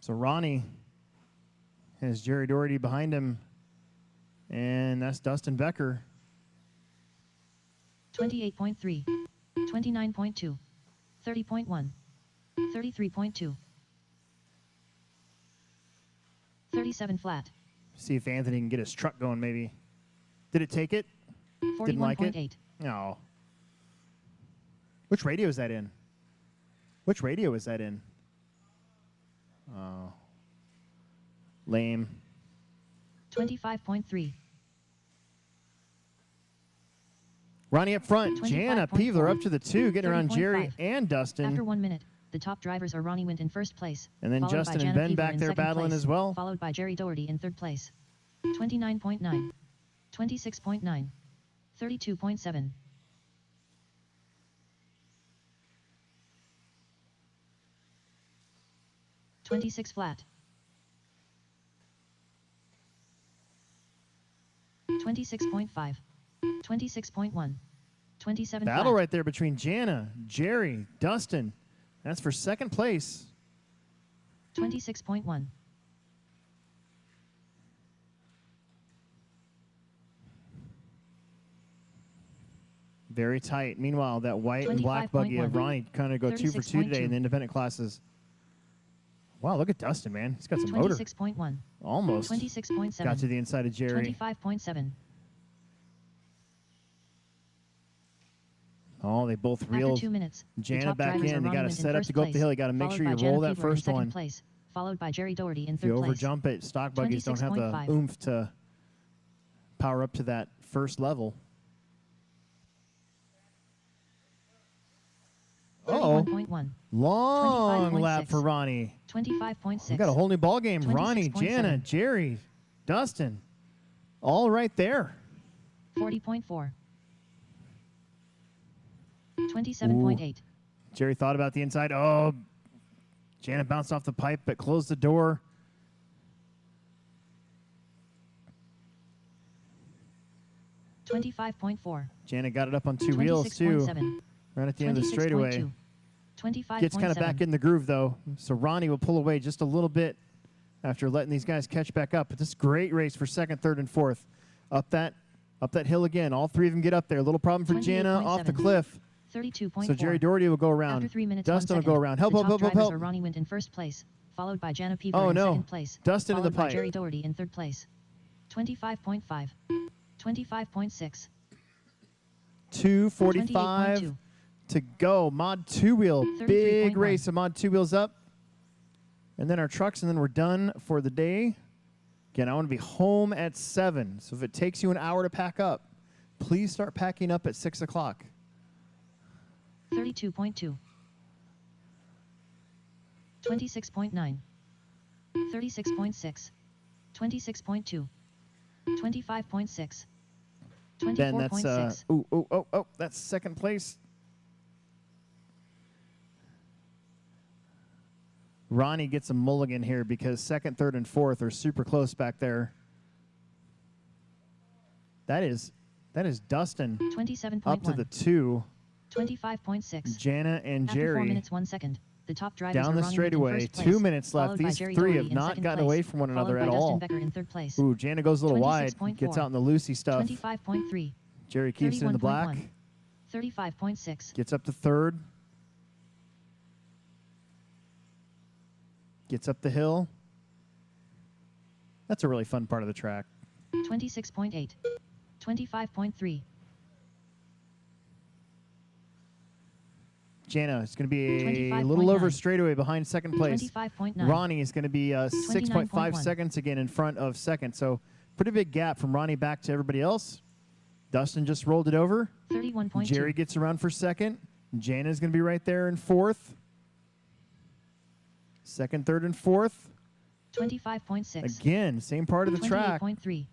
So Ronnie has Jerry Doherty behind him, and that's Dustin Becker. 28.3, 29.2, 30.1, 33.2, 37 flat, See if Anthony can get his truck going, maybe. Did it take it? Didn't like it? 41.8. No. Which radio is that in? Which radio is that in? Oh. Lame. 25.3, Ronnie up front. Jana 25.4, Peevler up to the 2, getting around Jerry 30.5. and Dustin. After 1 minute, the top drivers are Ronnie Wint in first place. And then followed Justin by and Jana Ben Peevler back in there second battling place, as well. Followed by Jerry Doherty in third place. 29.9, 26.9, 32.7. 26 flat. 26.5, 26.1, 27 Battle flat. right there between Jana, Jerry, Dustin. That's for second place. 26.1. Very tight. Meanwhile, that white and black buggy of 25.1. Ronnie kind of go 2 for 2 today in 36.2. the independent classes. Wow, look at Dustin, man. He's got some motor. 26.1, Almost. 26.7, Got to the inside of Jerry. 25.7. Oh, they both After reeled 2 minutes, the Jana top back drivers are in. They Ronnie got to Wint in set up first to go up the place, hill. You got to make followed sure by you Jana roll that Peevler in first second one. place, followed by Jerry Doherty in If third you place. overjump it, stock buggies don't have the 26.5. oomph to power up to that first level. Uh-oh. 31.1, Long lap 25.6. for Ronnie. 25.6. We got a whole new ball game. Ronnie, 26.7. Jana, Jerry, Dustin, all right there. 40.4. 27.8. Jerry thought about the inside. Oh, Jana bounced off the pipe, but closed the door. $25.4. Jana got it up on 2 wheels, too. 26.7. Right at the end of the straightaway. 25.7. Gets kind of back in the groove, though. So Ronnie will pull away just a little bit after letting these guys catch back up. But this is a great race for second, third, and fourth. Up that hill again. All three of them get up there. A little problem for Jana off the 28.7. cliff. 32.4. So Jerry Doherty will go around. After 3 minutes, Dustin 1 will go second, around. Help, the help, top help, help, drivers help. are Ronnie Wint in first place, followed by Jana Peevler Oh, in no. second place. Dustin in the followed by pipe. Jerry Doherty in third place. 25.5. 25.6. 2:45 28.2. to go. Mod 2-wheel. Big 33.1. race of Mod 2-wheels up. And then our trucks, and then we're done for the day. Again, I want to be home at 7. So if it takes you an hour to pack up, please start packing up at 6 o'clock. 32.2. 26.9. 36.6. 26.2. 25.6. Ben, that's 24.6. that's second place. Ronnie gets a mulligan here because second, third, and fourth are super close back there. That is Dustin 27.1. up to the 2. 25.6. Jana and After 4 Jerry minutes, 1 second. The top drivers down are the Ronnie Wint in straightaway. first place, 2 minutes left. followed by These Jerry three Doherty have in not second gotten place, away from one another followed at by all. Dustin Becker in third place. Ooh, Jana goes a little wide. 26.4. Gets out in the Lucy stuff. 25.3. Jerry keeps it in the black. 35.6. Gets up to third. Gets up the hill. That's a really fun part of the track. 26.8. 25.3. Jana is going to be a 25.9. little over straightaway behind second place. 25.9. Ronnie is going to be 6.5 29.1. seconds again in front of second. So Pretty big gap from Ronnie back to everybody else. Dustin just rolled it over. 31.2. Jerry gets around for second. Jana's going to be right there in fourth. Second, third, and fourth. 25.6. Again, same part of the track. 28.3.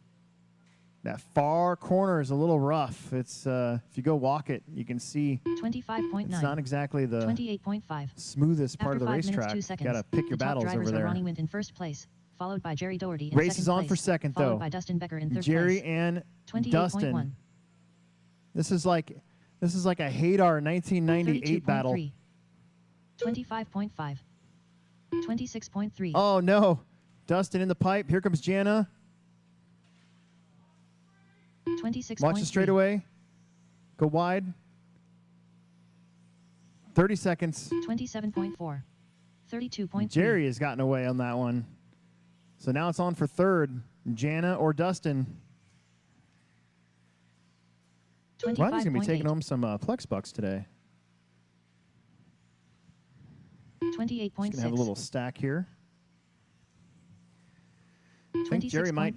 That far corner is a little rough. It's if you go walk it, you can see 25.9. it's not exactly the 28.5. smoothest part After of the 5 minutes, racetrack. 2 seconds. Got to pick your the top battles drivers over are there. Ronnie Wint in first place, followed by Jerry Doherty in Race second is on place, for second, followed though. by Dustin Becker in third Jerry place. and 28.1. Dustin. This is like a Hadar 1998 battle. 25.5. 26.3. Oh no, Dustin in the pipe. Here comes Jana. 26.3. Watch the straightaway. Go wide. 30 seconds. 27.4. 32.3. Jerry has gotten away on that one. So now it's on for third. Jana or Dustin. Ronnie's going to be taking home some Plex bucks today. 28.6. Just going to have a little stack here. I think Jerry might.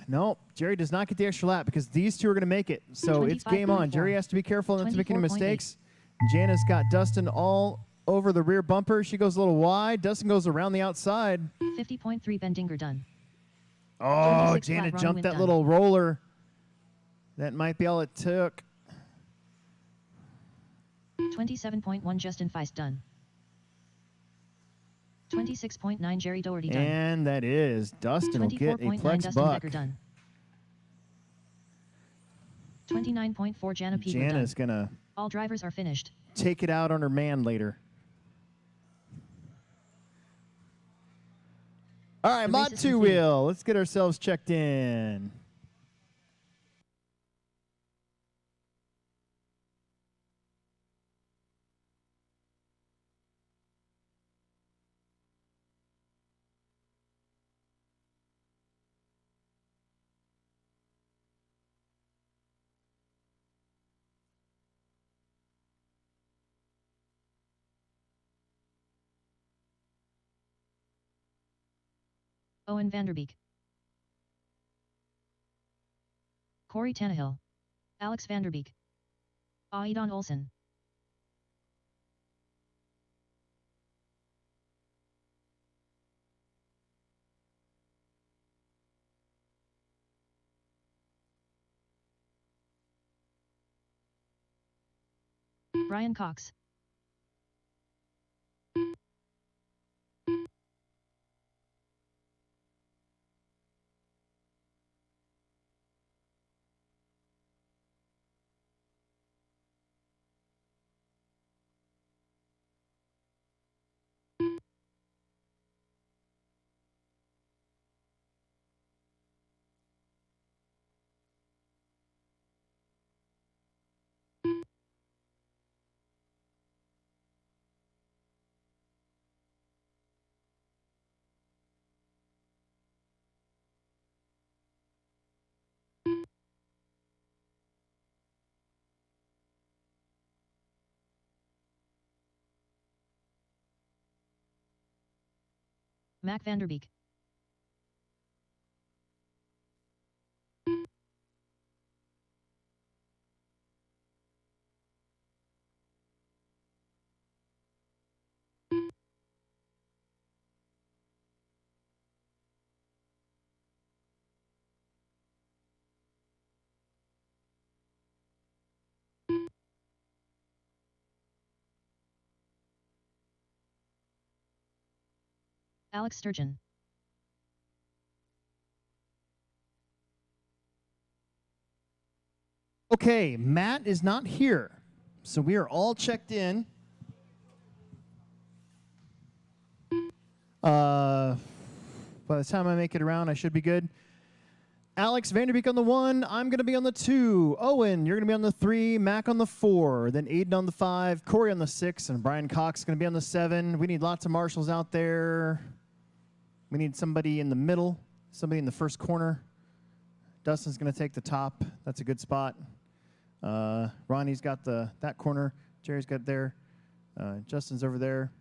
No, Jerry does not get the extra lap because these two are going to make it. So it's game on. Jerry has to be careful not to make any mistakes. Jana's got Dustin all over the rear bumper. She goes a little wide. Dustin goes around the outside. 50.3. Bendinger done. Oh, 26 Jana flat, jumped that done. little roller. That might be all it took. 27.1. Justin Feist done. 26.9. Jerry Doherty done. And that is. Dustin will get a 24.9. Plex Dustin buck. Becker done. 29.4. Jana Peever done. Jana's going to All drivers are finished. take it out on her man later. All right, The Mod race is 2 complete. wheel. Let's get ourselves checked in. Owen Vanderbeek. Corey Tannehill. Alex Vanderbeek. Aidon Olsen. Brian Cox. Mac Vanderbeek. Alex Sturgeon. Okay, Matt is not here. So we are all checked in. By the time I make it around, I should be good. Alex Vanderbeek on the 1. I'm going to be on the 2. Owen, you're going to be on the 3. Mac on the 4. Then Aiden on the 5. Corey on the 6. And Brian Cox is going to be on the 7. We need lots of marshals out there. We need somebody in the middle, somebody in the first corner. Dustin's going to take the top. That's a good spot. Ronnie's got that corner. Jerry's got there. Justin's over there.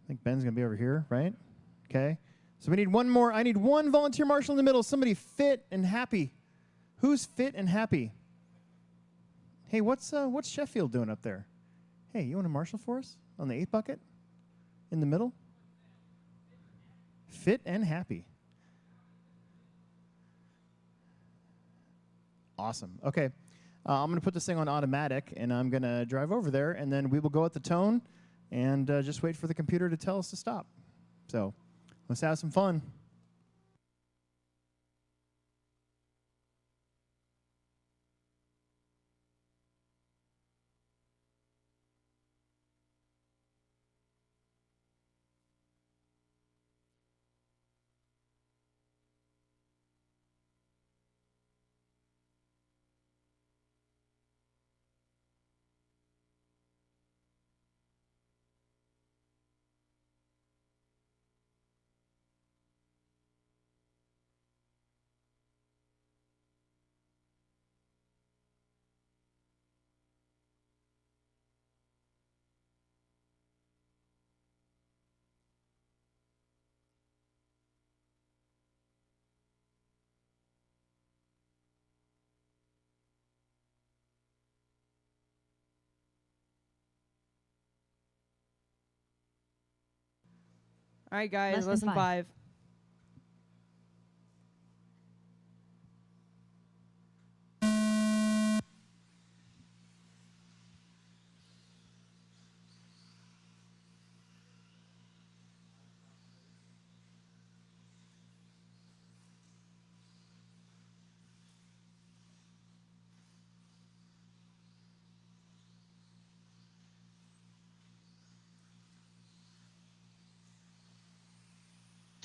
I think Ben's going to be over here, right? Okay. So we need one more. I need one volunteer marshal in the middle. Somebody fit and happy. Who's fit and happy? Hey, what's Sheffield doing up there? Hey, you want to marshal for us on the 8 bucket? In the middle? Fit and happy. Awesome. Okay. I'm going to put this thing on automatic, and I'm going to drive over there, and then we will go at the tone and just wait for the computer to tell us to stop. So let's have some fun. All right, guys, Less than less than 5.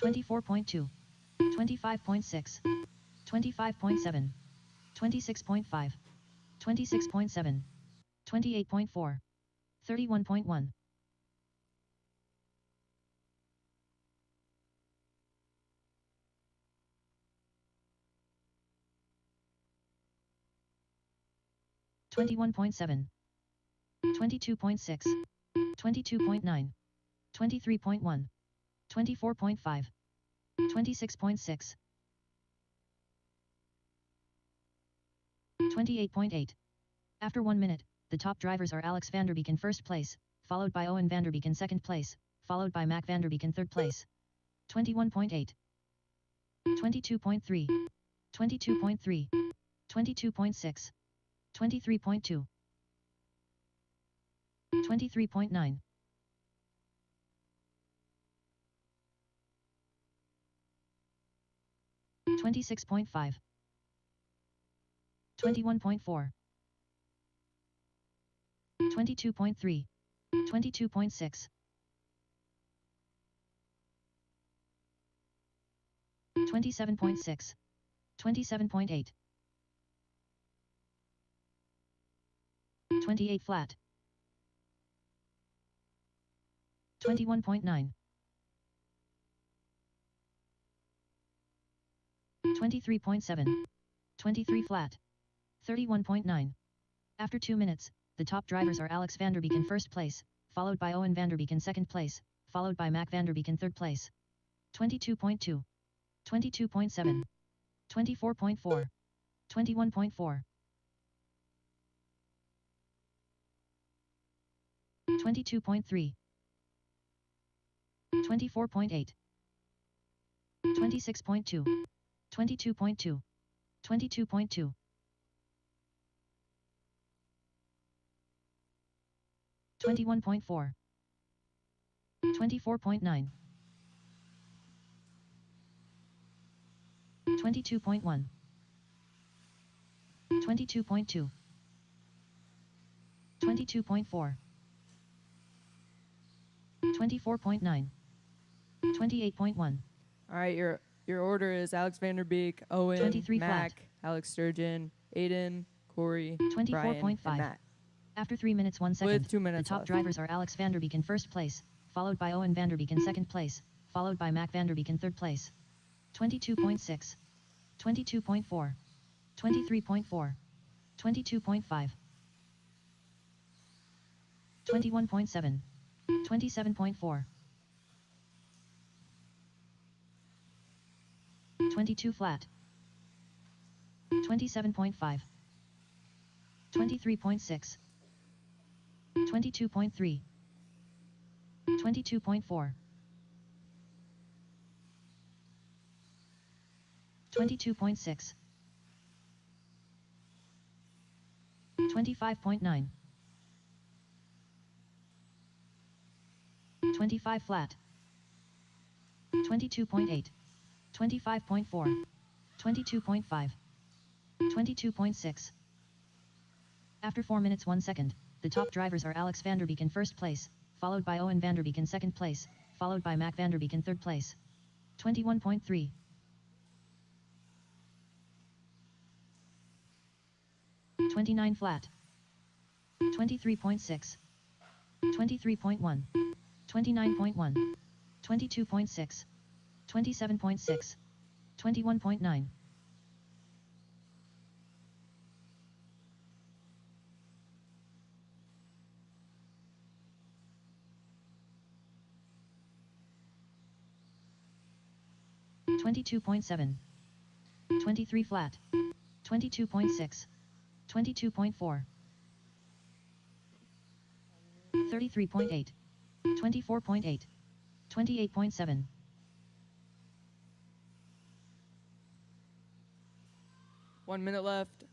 24.2, 25.6, 25.7, 26.5, 26.7, 28.4, 31.1. $21.7, $22.6, $22.9, $23.1, $24.5, $26.6, $28.8. After 1 minute, the top drivers are Alex Vanderbeek in first place, followed by Owen Vanderbeek in second place, followed by Mac Vanderbeek in third place. 21.8, 22.3, 22.3, 22.6, 23.2, 23.9. 26.5, 21.4, 22.3, 22.6, 27.6, 27.8, 28 flat, 21.9, 23.7, 23 flat, 31.9. After 2 minutes, the top drivers are Alex Vanderbeek in first place, followed by Owen Vanderbeek in second place, followed by Mac Vanderbeek in third place. 22.2, 22.7, 24.4, 21.4, 22.3, 24.8, 26.2, 22.2, 22.2, 21.4, 24.9, 22.1, 22.2, 22.4, 24.9, 28.1. All right, your order is Alex Vanderbeek, Owen, 23 Mac, flat. Alex Sturgeon, Aiden, Corey, Brian, 24.5. and Matt. After 3 minutes 1 second, With 2 minutes the top left. drivers are Alex Vanderbeek in first place, followed by Owen Vanderbeek in second place, followed by Mac Vanderbeek in third place. 22.6, 22.4, 23.4, 22.5, 21.7, 27.4, 22 flat. 27.5. 23.6. 22.3. 22.4. 22.6. 25.9. 25 flat. 22.8. 25.4. 22.5. 22.6. After 4 minutes 1 second, the top drivers are Alex Vanderbeek in first place, followed by Owen Vanderbeek in second place, followed by Mac Vanderbeek in third place. 21.3. 29 flat. 23.6. 23.1. 29.1. 22.6. 27.6. 21.9. 22.7. 23 flat. 22.6. 22.4. 33.8. 24.8. 28.7. One minute left.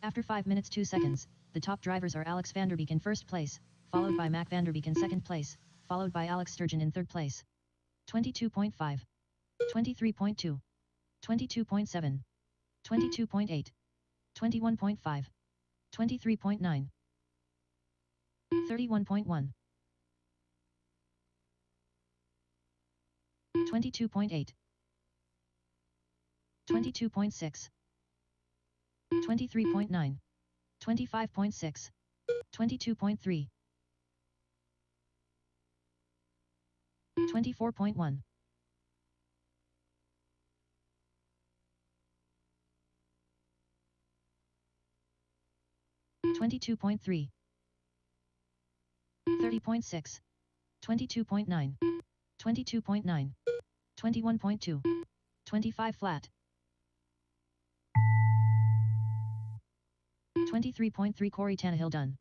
After 5 minutes 2 seconds, the top drivers are Alex Vanderbeek in first place, followed by Mac Vanderbeek in second place, followed by Alex Sturgeon in third place. 22.5. 23.2. 22.7. 22.8. 21.5. 23.9. 31.1. 22.8. 22.6. 23.9. 25.6. 22.3. 24.1. 22.3. 30.6. 22.9. 22.9. 21.2. 25 flat. 23.3 Corey Tannehill done.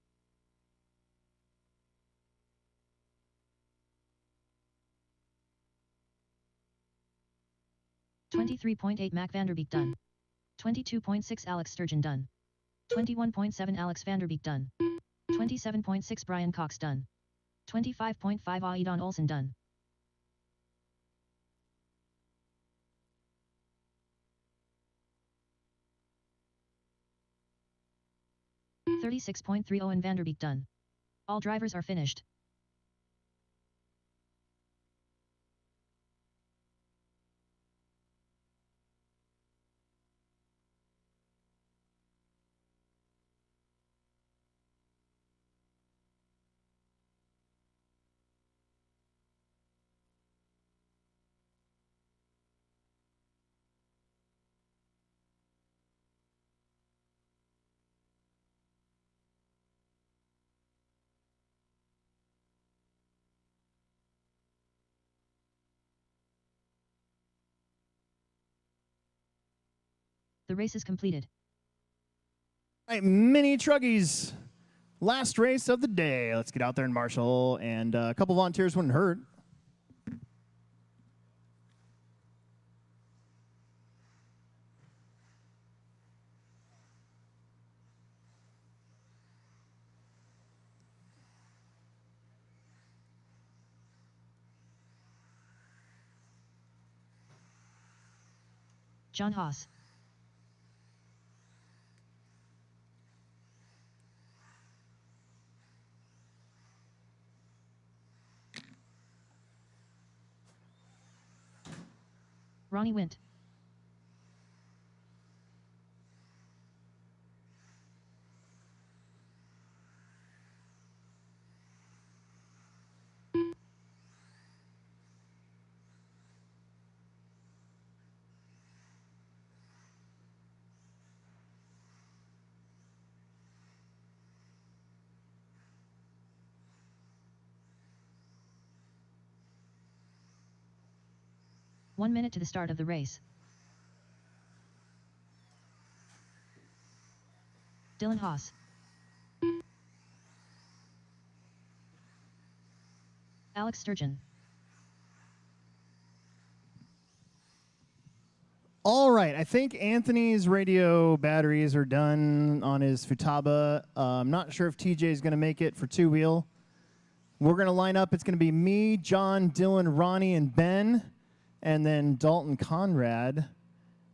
.8 Mac Vanderbeek done. 22.6 Alex Sturgeon done. 21.7 Alex Vanderbeek done. 27.6 Brian Cox done. 25.5 Aidon Olsen done. .3 Owen Vanderbeek done. All drivers are finished. The race is completed. All right, mini truggies. Last race of the day. Let's get out there and marshal. And a couple volunteers wouldn't hurt. John Haas. Ronnie Wint. 1 minute to the start of the race. Dylan Haas. Alex Sturgeon. All right, I think Anthony's radio batteries are done on his Futaba. I'm not sure if TJ is going to make it for two-wheel. We're going to line up. It's going to be me, John, Dylan, Ronnie, and Ben, and then Dalton, Conrad,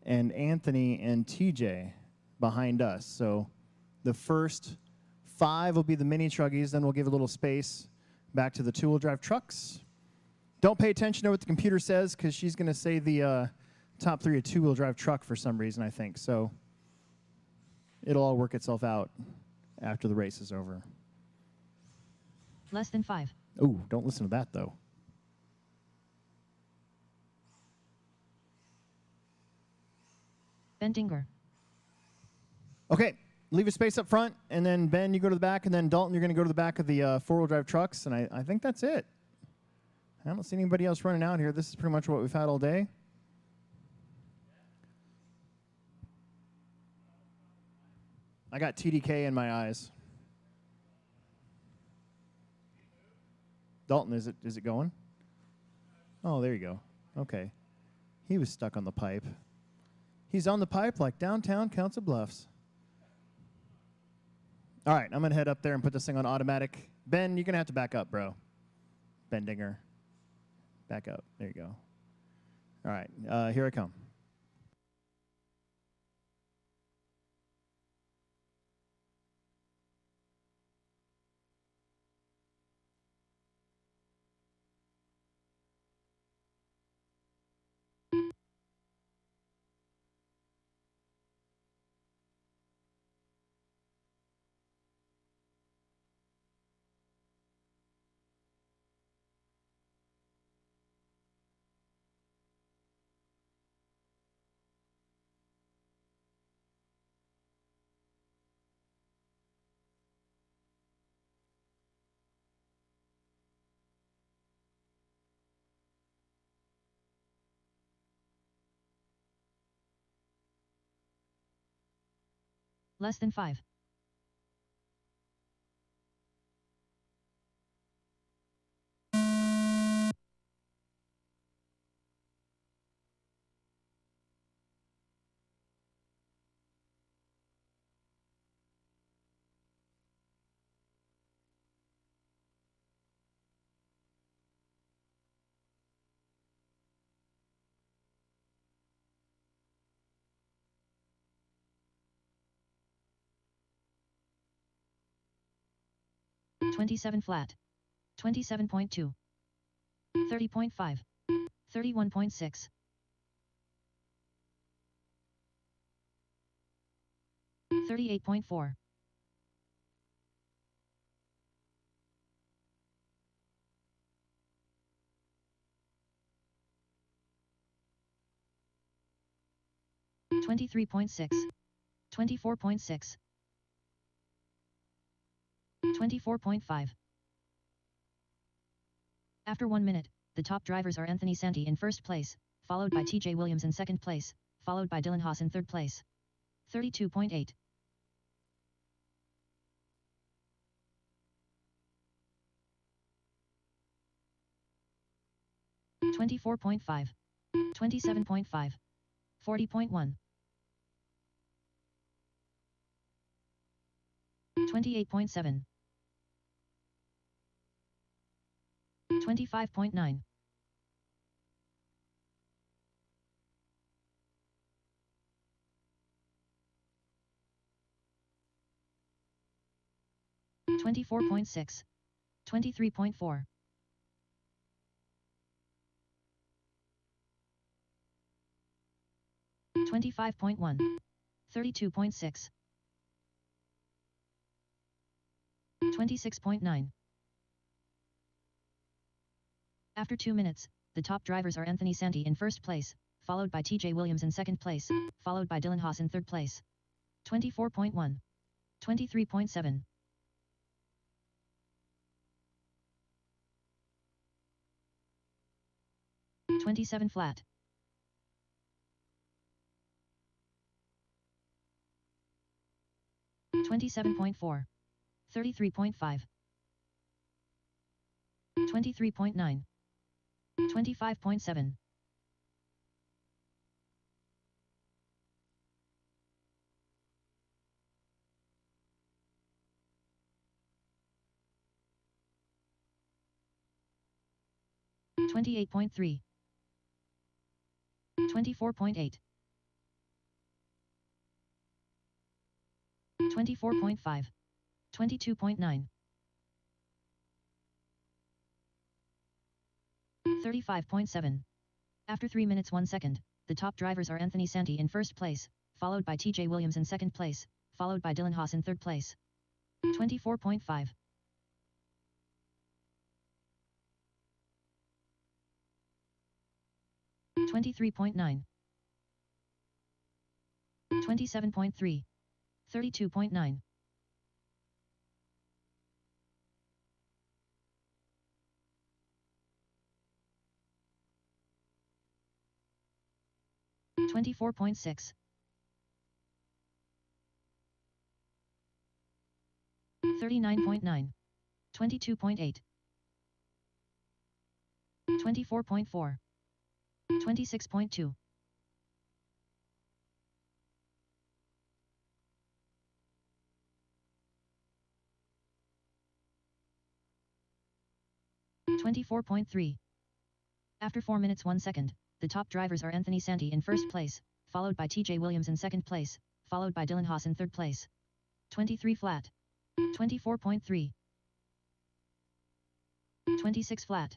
and Anthony and TJ behind us. So the first 5 will be the mini truggies. Then we'll give a little space back to the two-wheel drive trucks. Don't pay attention to what the computer says because she's going to say the top 3 a two-wheel drive truck for some reason, I think. So it'll all work itself out after the race is over. Less than 5. Ooh, don't listen to that, though. Ben Dinger. Okay, leave a space up front, and then Ben, you go to the back, and then Dalton, you're going to go to the back of the four-wheel drive trucks, and I think that's it. I don't see anybody else running out here. This is pretty much what we've had all day. I got TDK in my eyes. Dalton, is it going? Oh, there you go. Okay. He was stuck on the pipe. He's on the pipe like downtown Council Bluffs. All right, I'm going to head up there and put this thing on automatic. Ben, you're going to have to back up, bro. Ben Dinger. Back up. There you go. All right, here I come. Less than 5. $27 flat. 27.2. 30.5. 31.6. 38.4. 23.6. 24.6. 24.5. After 1 minute, the top drivers are Anthony Santi in first place, followed by TJ Williams in second place, followed by Dylan Haas in third place. 32.8. 24.5. 27.5. 40.1. 28.7. 25.9. 24.6. 23.4. 25.1. 32.6. 26.9. After 2 minutes, the top drivers are Anthony Santi in first place, followed by TJ Williams in second place, followed by Dylan Haas in third place. 24.1. 23.7. 27 flat. 27.4. 33.5. 23.9. 25.7. 28.3. 24.8. 24.5. 22.9. 35.7. After 3 minutes 1 second, the top drivers are Anthony Santi in first place, followed by TJ Williams in second place, followed by Dylan Haas in third place. 24.5. 23.9. 27.3. 32.9. 24.6. 39.9. 22.8. 24.4. 26.2. 24.3. After 4 minutes 1 second, the top drivers are Anthony Santi in first place, followed by TJ Williams in second place, followed by Dylan Haas in third place. 23 flat. 24.3. 26 flat.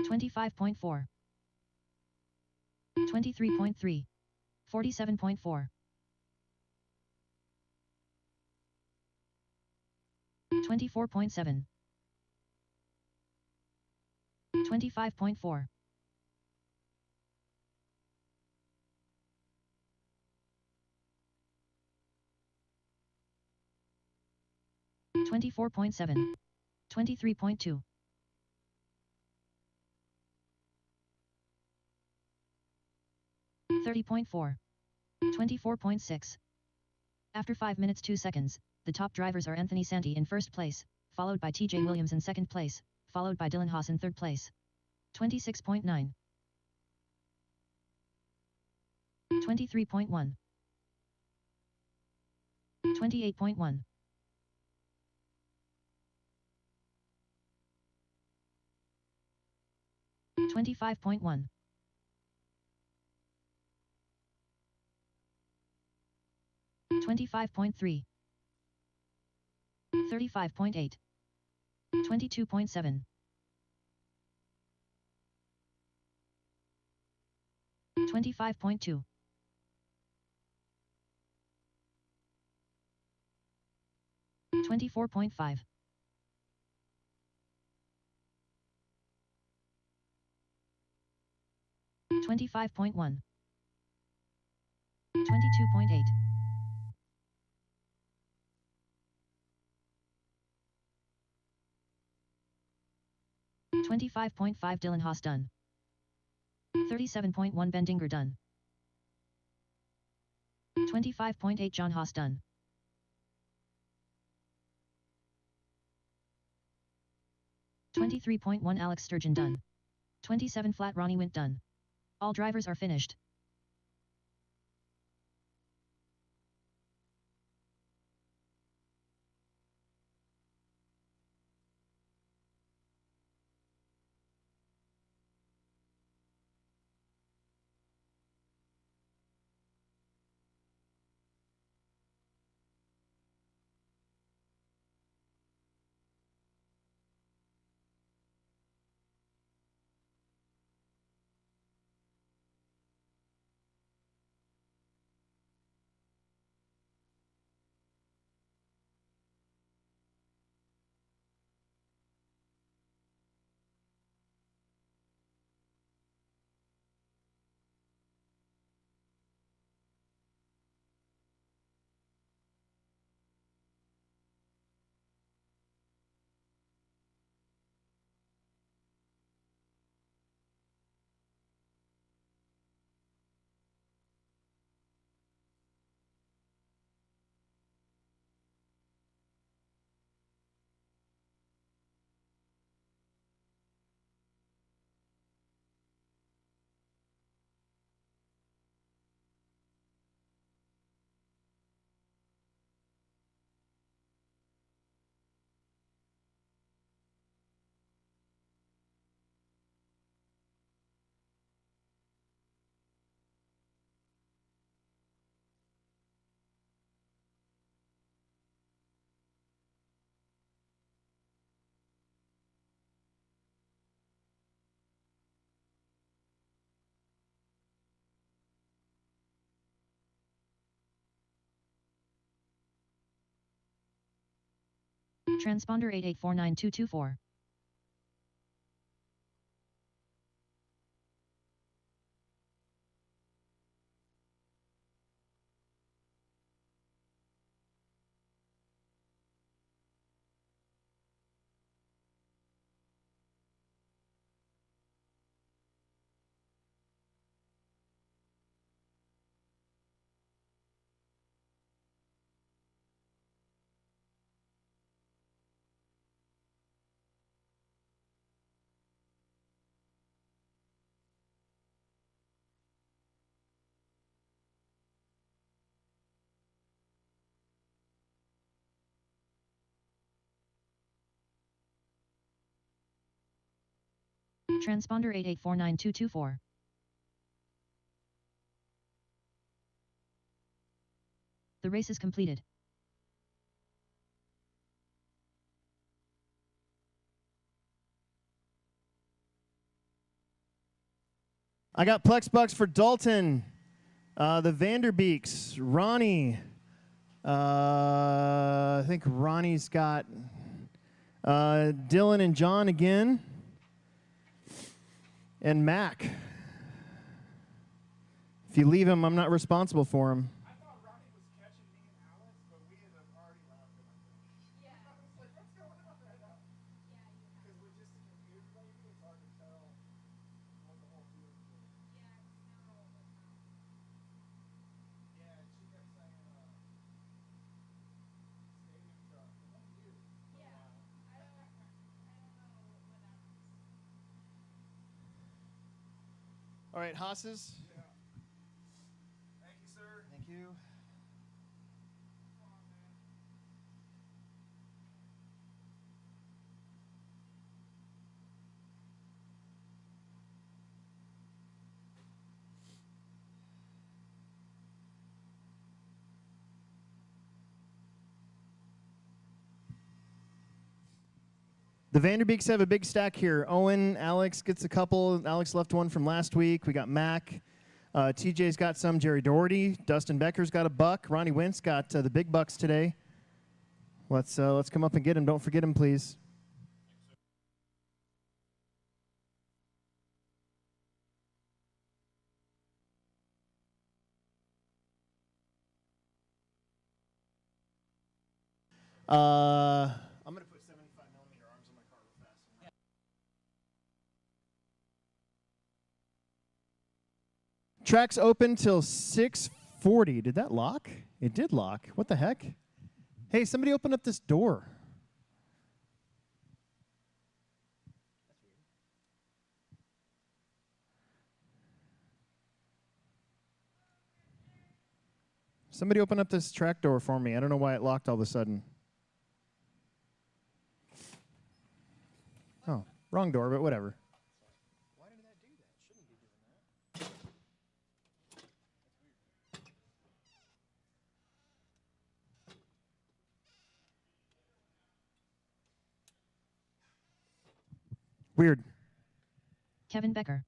25.4. 23.3. 47.4. 24.7. 25.4. 24.7. 23.2. 30.4. 24.6. After 5 minutes 2 seconds, the top drivers are Anthony Santi in first place, followed by TJ Williams in second place, followed by Dylan Haas in third place. 26.9. 23.1. 28.1. 25.1. 25.3. 35.8. 22.7. 25.2. 24.5. 25.1. 22.8. 25.5 Dylan Haas done. 37.1 Bendinger done. 25.8 John Haas done. 23.1 Alex Sturgeon done. 27 flat Ronnie Wint done. All drivers are finished. Transponder 8849224. Transponder 8849224. The race is completed. I got Plex Bucks for Dalton, the Vanderbeeks, Ronnie. I think Ronnie's got Dylan and John again, and Mac. If you leave him, I'm not responsible for him. I thought Ronnie was catching me and Alex, but we had already left him, I think. Yeah. I was like, what's going on right now? Yeah, because we're just a computer, maybe. It's hard to tell what the whole field is doing. Yeah, it's not all the time. Yeah, and she kept saying, stadium truck. What do you do? Yeah. I don't know what that means. All right, Haas's. Yeah. Thank you, sir. Thank you. Come on, man. The Vanderbeeks have a big stack here. Owen, Alex gets a couple. Alex left one from last week. We got Mac. TJ's got some. Jerry Doherty. Dustin Becker's got a buck. Ronnie Wentz got the big bucks today. Let's come up and get him. Don't forget him, please. I'm going to put 75mm arms on my car real fast. Track's open till 6:40. Did that lock? It did lock. What the heck? Hey, somebody open up this door. Somebody open up this track door for me. I don't know why it locked all of a sudden. Oh, wrong door, but whatever. Why did that do that? Shouldn't be doing that. Weird. Kevin Becker.